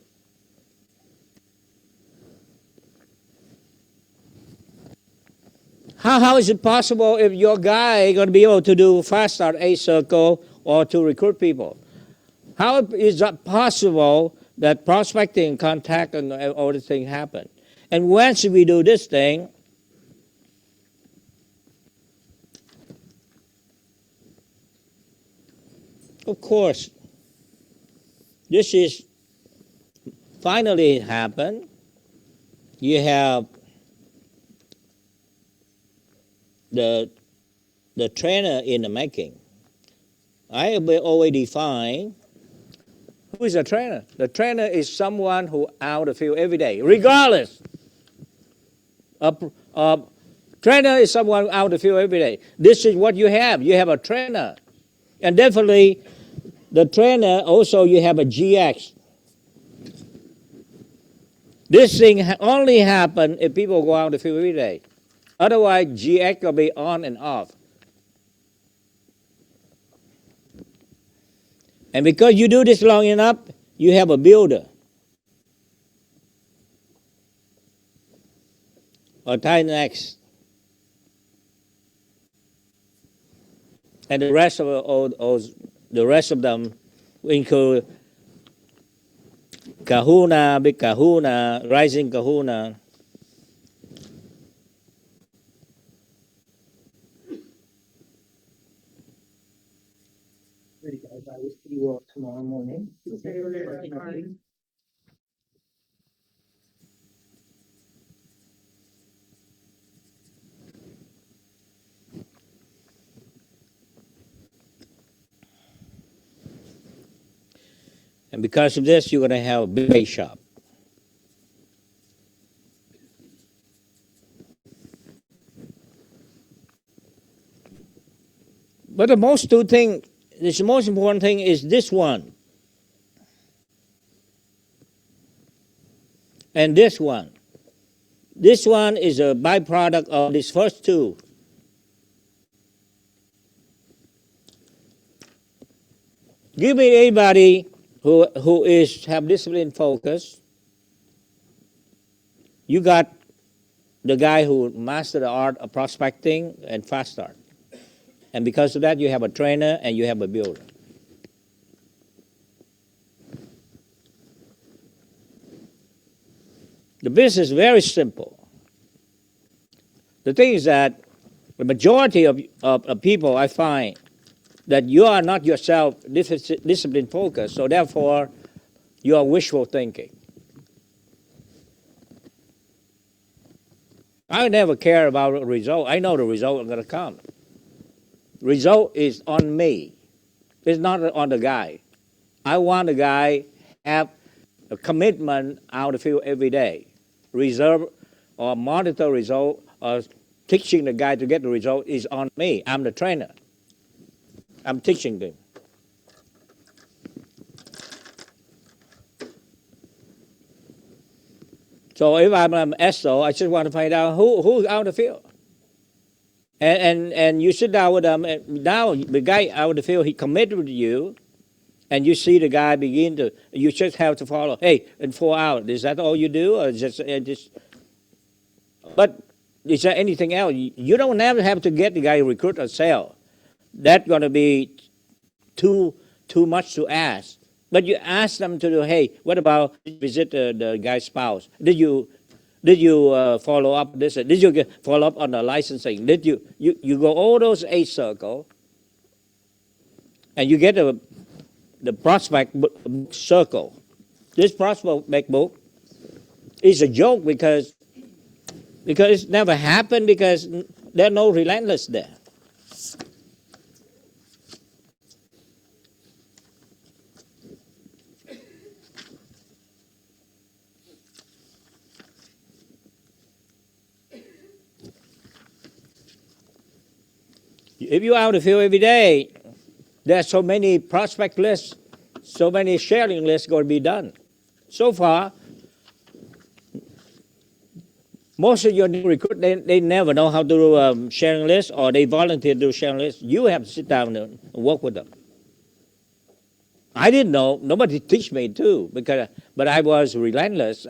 How is it possible if your guy is going to be able to do fast start A circle or to recruit people? How is that possible that prospecting, contact, and all the things happen. And once we do this thing, of course, this is finally happened. You have the trainer in the making. I have already defined who is a trainer. The trainer is someone who out the field every day, regardless. A trainer is someone out the field every day. This is what you have. You have a trainer. And definitely, the trainer, also you have a GX. This thing only happens if people go out the field every day. Otherwise, GX will be on and off. And because you do this long enough, you have a builder. Or tie next. And the rest of them include Kahuna, Big Kahuna, Rising Kahuna. Ready, guys. I will see you all tomorrow morning. And because of this, you're going to have a big shop. But the most important thing is this one. And this one. This one is a byproduct of these first two. Give me anybody who have discipline focus. You got the guy who mastered the art of prospecting and fast start. And because of that, you have a trainer and you have a builder. The business is very simple. The thing is that the majority of people, I find, that you are not yourself discipline focused, so therefore you are wishful thinking. I never care about the result. I know the result is going to come. Result is on me. It's not on the guy. I want the guy have a commitment out of the field every day. Reserve or monitor result or teaching the guy to get the result is on me. I'm the trainer. I'm teaching them. So if I'm an SO, I just want to find out who's out of the field. And you sit down with them, and now the guy out of the field, he committed to you, and you see the guy begin to, you just have to follow, hey, in 4 hours, is that all you do? Or just but is there anything else? You don't never have to get the guy to recruit or sell. That's going to be too much to ask. But you ask them to do, hey, what about visit the guy's spouse? Did you follow up this? Did you follow up on the licensing? Did you go all those 8 circles, and you get the prospect book circle. This prospect book is a joke because it's never happened because there's no relentless there. If you're out of the field every day, there's so many prospect lists, so many sharing lists going to be done. So far, most of your new recruits, they never know how to do sharing lists, or they volunteer to do sharing lists. You have to sit down and work with them. I didn't know. Nobody teach me too, but I was relentless,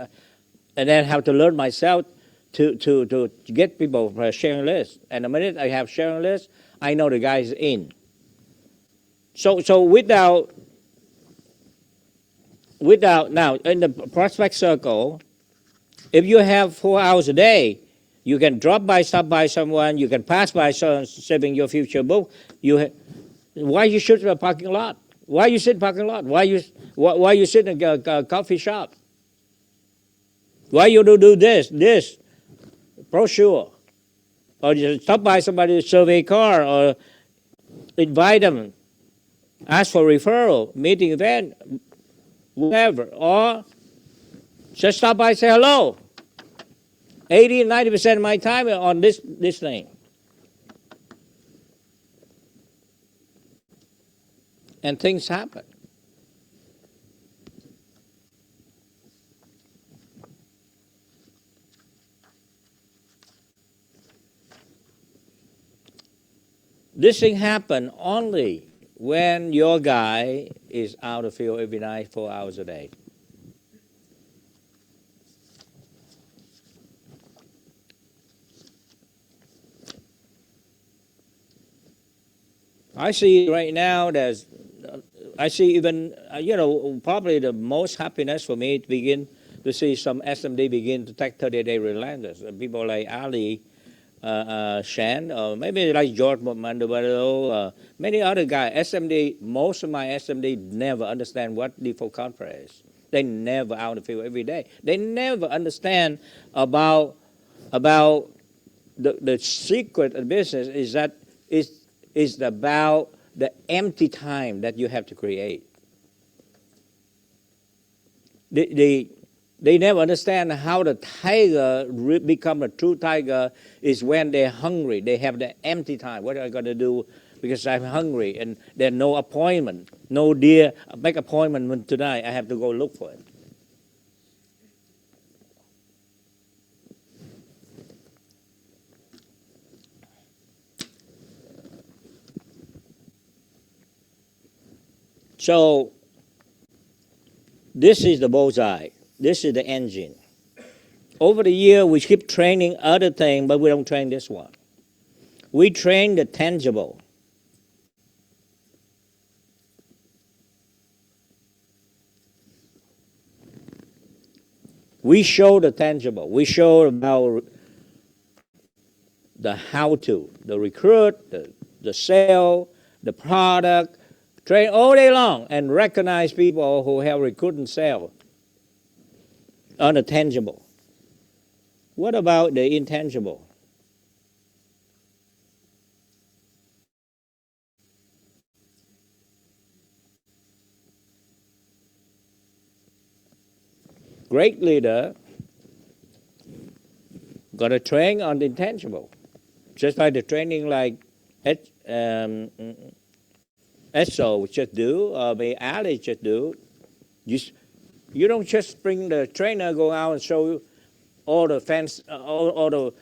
and then have to learn myself to get people for a sharing list. And the minute I have sharing lists, I know the guy's in. So without without, now, in the prospect circle, if you have 4 hours a day, you can stop by someone, you can pass by someone saving your future book. Why you shoot in a parking lot? Why you sit in a parking lot? Why you sit in a coffee shop? Why you do this brochure? Or you stop by somebody's survey car, or invite them, ask for referral, meeting event, whatever, or just stop by and say hello. 80 and 90% of my time on this thing. And things happen. This thing happen only when your guy is out of field every night, 4 hours a day. I see right now I see even, probably the most happiness for me to begin to see some SMD begin to take 30-day relenters. People like Ali Shan, or maybe like George Mandeville, many other guys. SMD, most of my SMD never understand what default contract is. They never out of the field every day. They never understand about the secret of business is that is about the empty time that you have to create. They never understand how the tiger become a true tiger is when they're hungry. They have the empty time. What am I going to do because I'm hungry? And there's no appointment. No dear, make appointment tonight. I have to go look for it. So this is the bullseye. This is the engine. Over the year, we keep training other things, but we don't train this one. We train the tangible. We show the tangible. We show about the how-to, the recruit, the sale, the product, train all day long and recognize people who have recruit and sale on the tangible. What about the intangible? Great leader got to train on the intangible, just like the training like Esso should do, or Ali should do. You don't just bring the trainer go out and show you all the fans, all the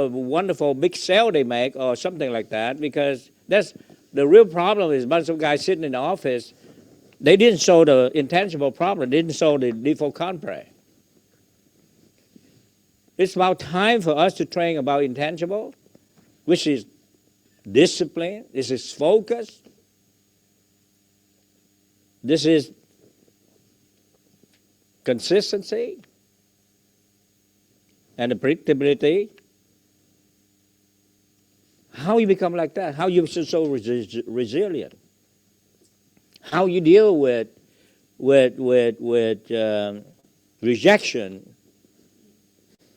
wonderful big sale they make or something like that, because that's the real problem. Is a bunch of guys sitting in the office. They didn't show the intangible problem. They didn't show the default contract. It's about time for us to train about intangible, which is discipline. This is focus. This is consistency and the predictability. How you become like that? How you so resilient? How you deal with rejection?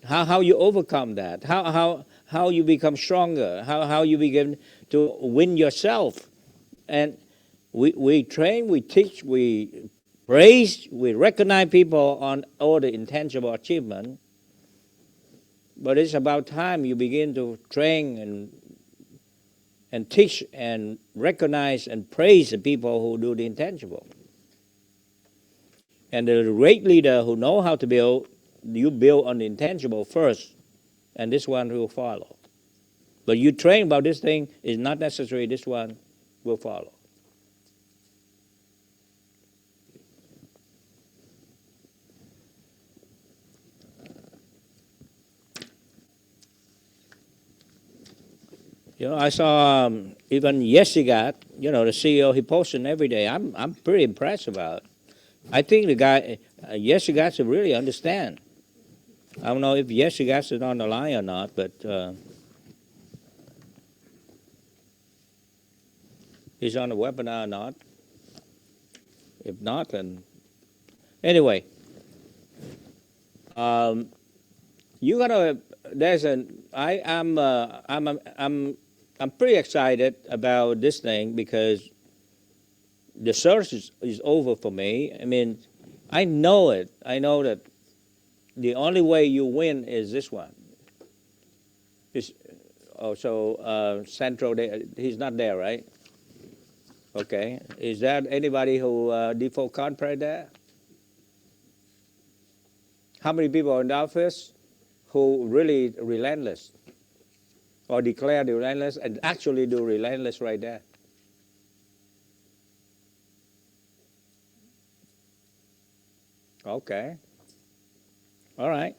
How you overcome that? How you become stronger? How you begin to win yourself? And we train, we teach, we praise, we recognize people on all the intangible achievement. But it's about time you begin to train and teach and recognize and praise the people who do the intangible. And the great leader who know how to build, you build on the intangible first, and this one will follow. But you train about this thing is not necessary, this one will follow. I saw even Yesigat, the CEO, he posting every day. I'm pretty impressed about I think the guy, yes, you guys really understand. I don't know if yes, you guys is on the line or not, but he's on the webinar or not. If not, then anyway, you gotta. There's an. I'm pretty excited about this thing because the search is over for me. I mean, I know it. I know that the only way you win is this one. Central, he's not there, right? Okay. Is there anybody who default contract there? How many people in the office who really relentless or declare the relentless and actually do relentless right there? Okay. All right.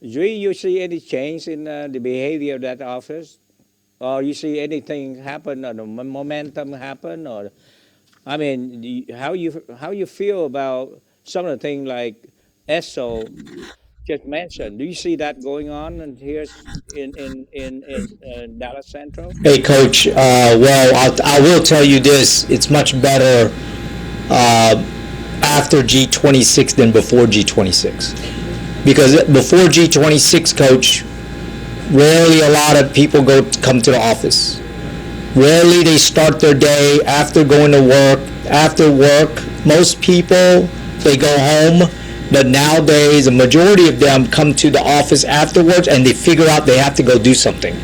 Do you see any change in the behavior of that office? Or you see anything happen or the momentum happen? Or, I mean, how you feel about some of the things like Esso just mentioned? Do you see that going on and here in Dallas Central? Hey, Coach. I will tell you this: it's much better after G26 than before G26. Because before G26, Coach, rarely a lot of people come to the office. Rarely they start their day after going to work. After work, most people, they go home. But nowadays, a majority of them come to the office afterwards and they figure out they have to go do something.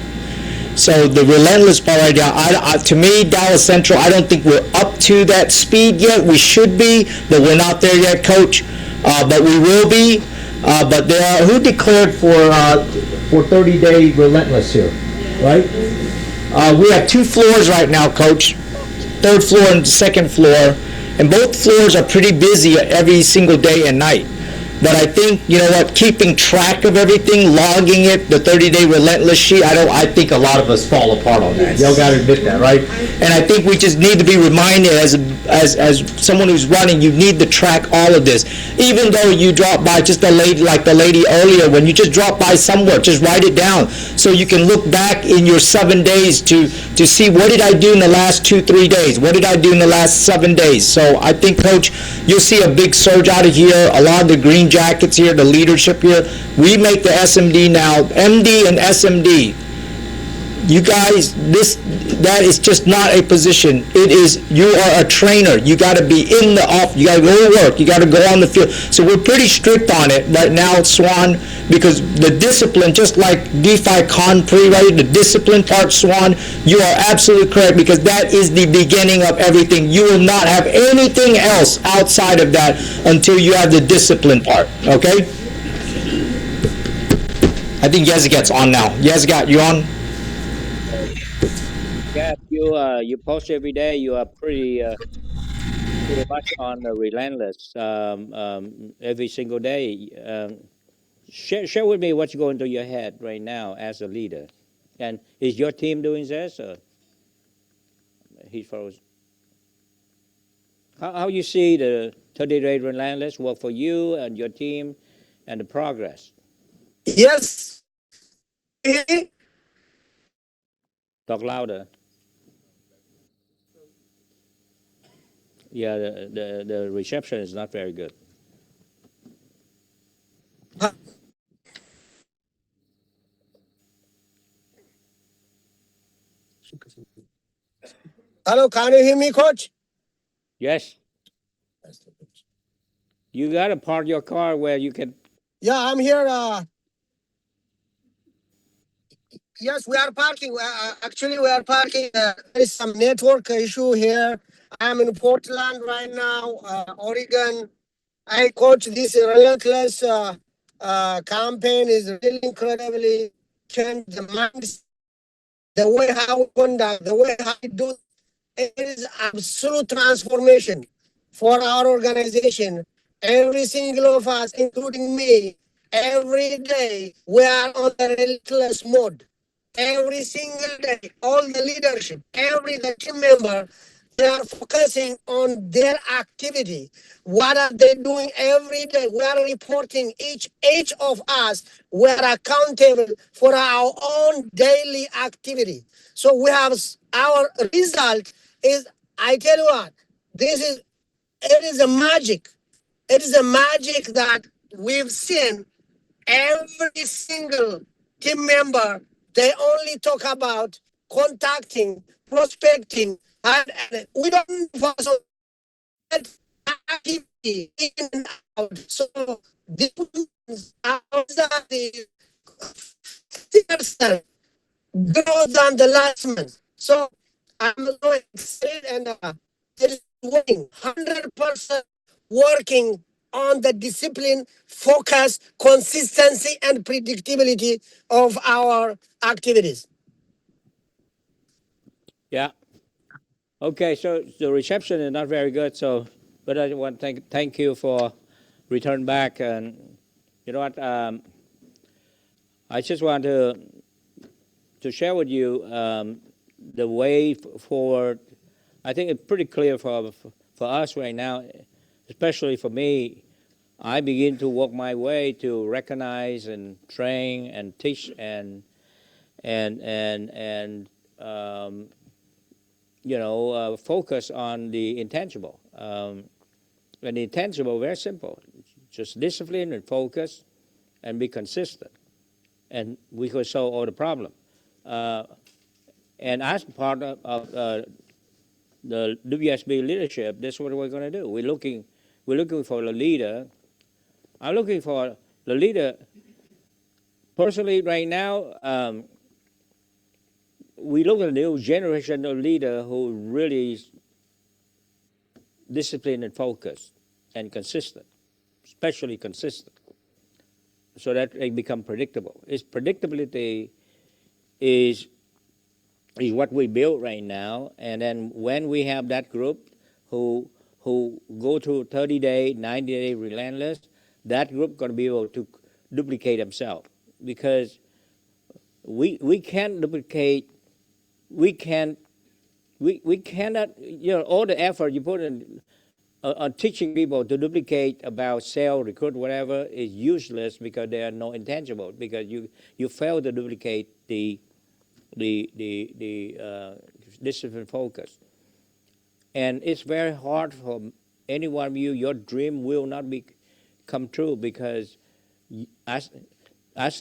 So the relentless part right now, to me, Dallas Central, I don't think we're up to that speed yet. We should be, but we're not there yet, Coach. But we will be. But there are, who declared for 30-day relentless here, right? We have 2 floors right now, Coach. 3rd floor and 2nd floor. And both floors are pretty busy every single day and night. But I think, you know what, keeping track of everything, logging it, the 30-day relentless sheet, I think a lot of us fall apart on that. Y'all gotta admit that, right? And I think we just need to be reminded as someone who's running, you need to track all of this. Even though you drop by, just like the lady earlier, when you just drop by somewhere, just write it down so you can look back in your 7 days to see what did I do in the last 2-3 days? What did I do in the last 7 days? So I think, Coach, you'll see a big surge out of here. A lot of the green jackets here, the leadership here. We make the SMD now, MD and SMD. You guys, that is just not a position. It is, you are a trainer. You got to be in the office. You got to go to work. You got to go on the field. So we're pretty strict on it right now, Swan, because the discipline, just like DeFi Compre, right? The discipline part, Swan, you are absolutely correct because that is the beginning of everything. You will not have anything else outside of that until you have the discipline part, okay? I think Yezgat's on now. Yezgat, you on? Yeah, you post every day. You are pretty much on the relentless every single day. Share with me what's going through your head right now as a leader. And is your team doing this? Or he froze. How you see the 30-day relentless work for you and your team and the progress? Yes. Talk louder. Yeah, the reception is not very good. Hello, can you hear me, Coach? Yes. You got to park your car where you can. Yeah, I'm here. Yes, we are parking. Actually, we are parking. There is some network issue here. I'm in Portland right now, Oregon. I coach this relentless campaign is really incredibly changed the minds, the way how we conduct, the way how we do. It is absolute transformation for our organization. Every single of us, including me, every day we are on the relentless mode. Every single day, all the leadership, every the team member, They are focusing on their activity. What are they doing every day? We are reporting each of us. We are accountable for our own daily activity. So we have our result is, I tell you what, it is a magic. It is a magic that we've seen every single team member. They only talk about contacting, prospecting, and we don't focus on that activity in and out. So this that is 50% growth than the last month. So I'm so excited and it is working 100% working on the discipline, focus, consistency, and predictability of our activities. Yeah. Okay, so the reception is not very good, so, but I want to thank you for return back. And you know what, I just want to share with you the way forward. I think it's pretty clear for us right now, especially for me. I begin to work my way to recognize and train and teach and focus on the intangible. And the intangible, very simple, just discipline and focus and be consistent. And we could solve all the problem. And as part of the WSB leadership, this is what we're going to do. We're looking for a leader. I'm looking for the leader. Personally, right now, we look at a new generation of leader who really is disciplined and focused and consistent, especially consistent, so that they become predictable. Its predictability is what we build right now, and then when we have that group who go through 30-day, 90-day relentless, that group going to be able to duplicate themselves, because we can't duplicate. We cannot, all the effort you put in on teaching people to duplicate about sell, recruit, whatever is useless, because there are no intangible, because you fail to duplicate the discipline focus. And it's very hard for any one of you, your dream will not come true, because as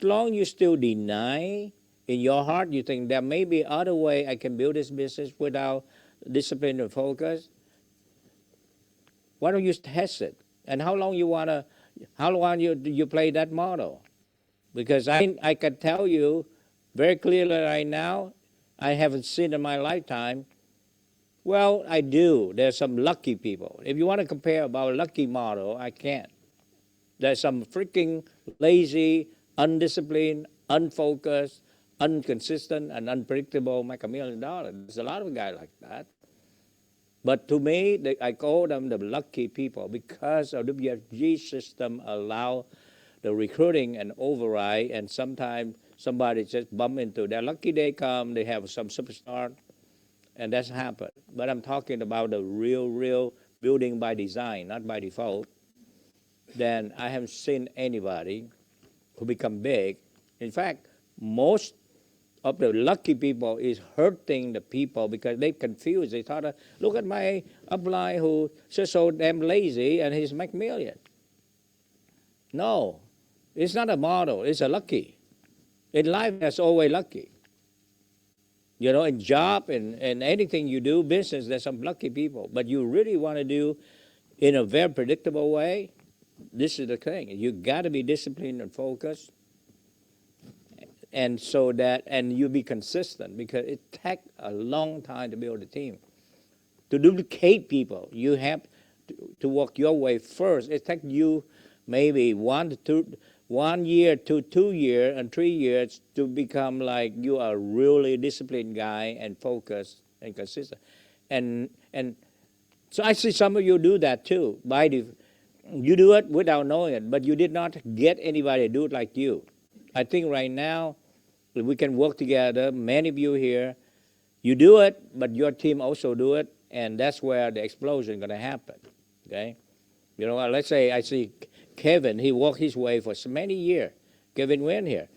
long you still deny in your heart, you think there may be other way I can build this business without discipline and focus. Why don't you test it? And how long you play that model? Because I can tell you very clearly right now, I haven't seen in my lifetime. Well, I do. There's some lucky people. If you want to compare about a lucky model, I can't. There's some freaking lazy, undisciplined, unfocused, inconsistent, and unpredictable make $1 million. There's a lot of guys like that. But to me, I call them the lucky people, because our WFG system allow the recruiting and override, and sometimes somebody just bump into their lucky day come, they have some superstar, and that's happened. But I'm talking about the real building by design, not by default. Then I haven't seen anybody who become big. In fact, most of the lucky people is hurting the people, because they confused. They thought, look at my upline who's just so damn lazy and he's make million. No, it's not a model. It's a lucky. In life, there's always lucky. You know, in job and anything you do, business, there's some lucky people. But you really want to do in a very predictable way, this is the thing. You got to be disciplined and focused. And so that, and you be consistent, because it takes a long time to build a team. To duplicate people, you have to work your way first. It takes you maybe 1 year to 2 years and 3 years to become like you are a really disciplined guy and focused and consistent. And so I see some of you do that too. You do it without knowing it, but you did not get anybody to do it like you. I think right now we can work together. Many of you here, you do it, but your team also do it, and that's where the explosion going to happen. Okay, you know, let's say I see Kevin. He walked his way for so many years. Kevin went here.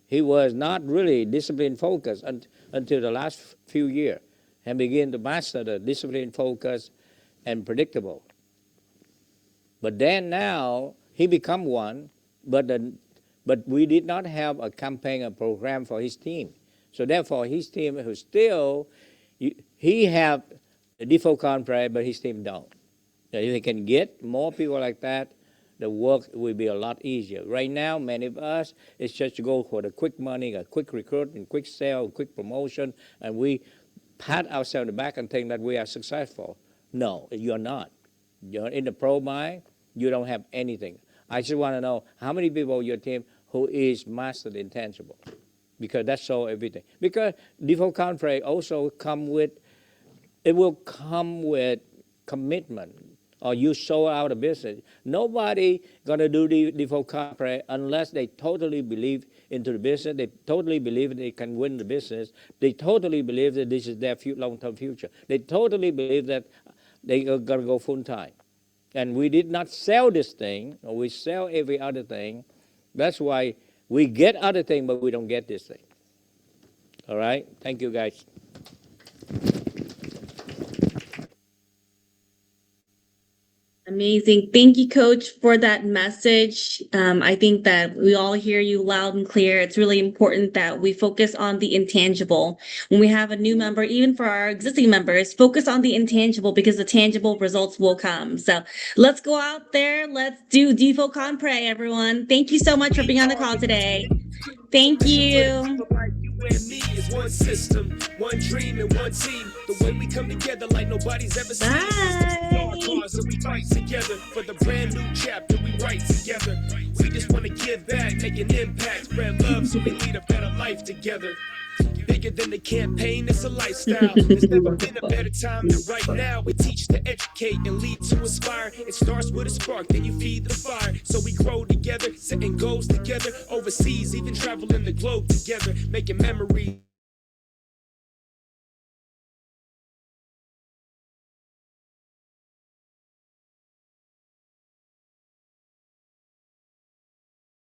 He was not really discipline focused until the last few years, and began to master the discipline focus and predictable. But then now he become one, but we did not have a campaign, a program for his team. So therefore, his team who still, he have the default contract, but his team don't. So if they can get more people like that, the work will be a lot easier. Right now, many of us, it's just to go for the quick money, a quick recruit, and quick sale, quick promotion, and we pat ourselves on the back and think that we are successful. No, you're not. You're in the pro mind, you don't have anything. I just want to know how many people on your team who is mastered intangible, because that's so everything. Because default contract also will come with commitment, or you sold out a business. Nobody gonna do the default contract unless they totally believe into the business. They totally believe they can win the business. They totally believe that this is their long-term future. They totally believe that they are gonna go full time. And we did not sell this thing, or we sell every other thing. That's why we get other thing, but we don't get this thing. All right? Thank you, guys. Amazing. Thank you, Coach, for that message. I think that we all hear you loud and clear. It's really important that we focus on the intangible. When we have a new member, even for our existing members, focus on the intangible, because the tangible results will come. So let's go out there. Let's do default compre, everyone. Thank you so much for being on the call today. Thank you. And me is one system, one dream, and one team. The way we come together like nobody's ever seen. Bye. So we fight together for the brand new chapter we write together. We just want to give back, make an impact, spread love so we lead a better life together. Bigger than the campaign, it's a lifestyle. There's never been a better time than right now. We teach to educate and lead to inspire. It starts with a spark, then you feed the fire. So we grow together, setting goals together. Overseas, even traveling the globe together, making memories.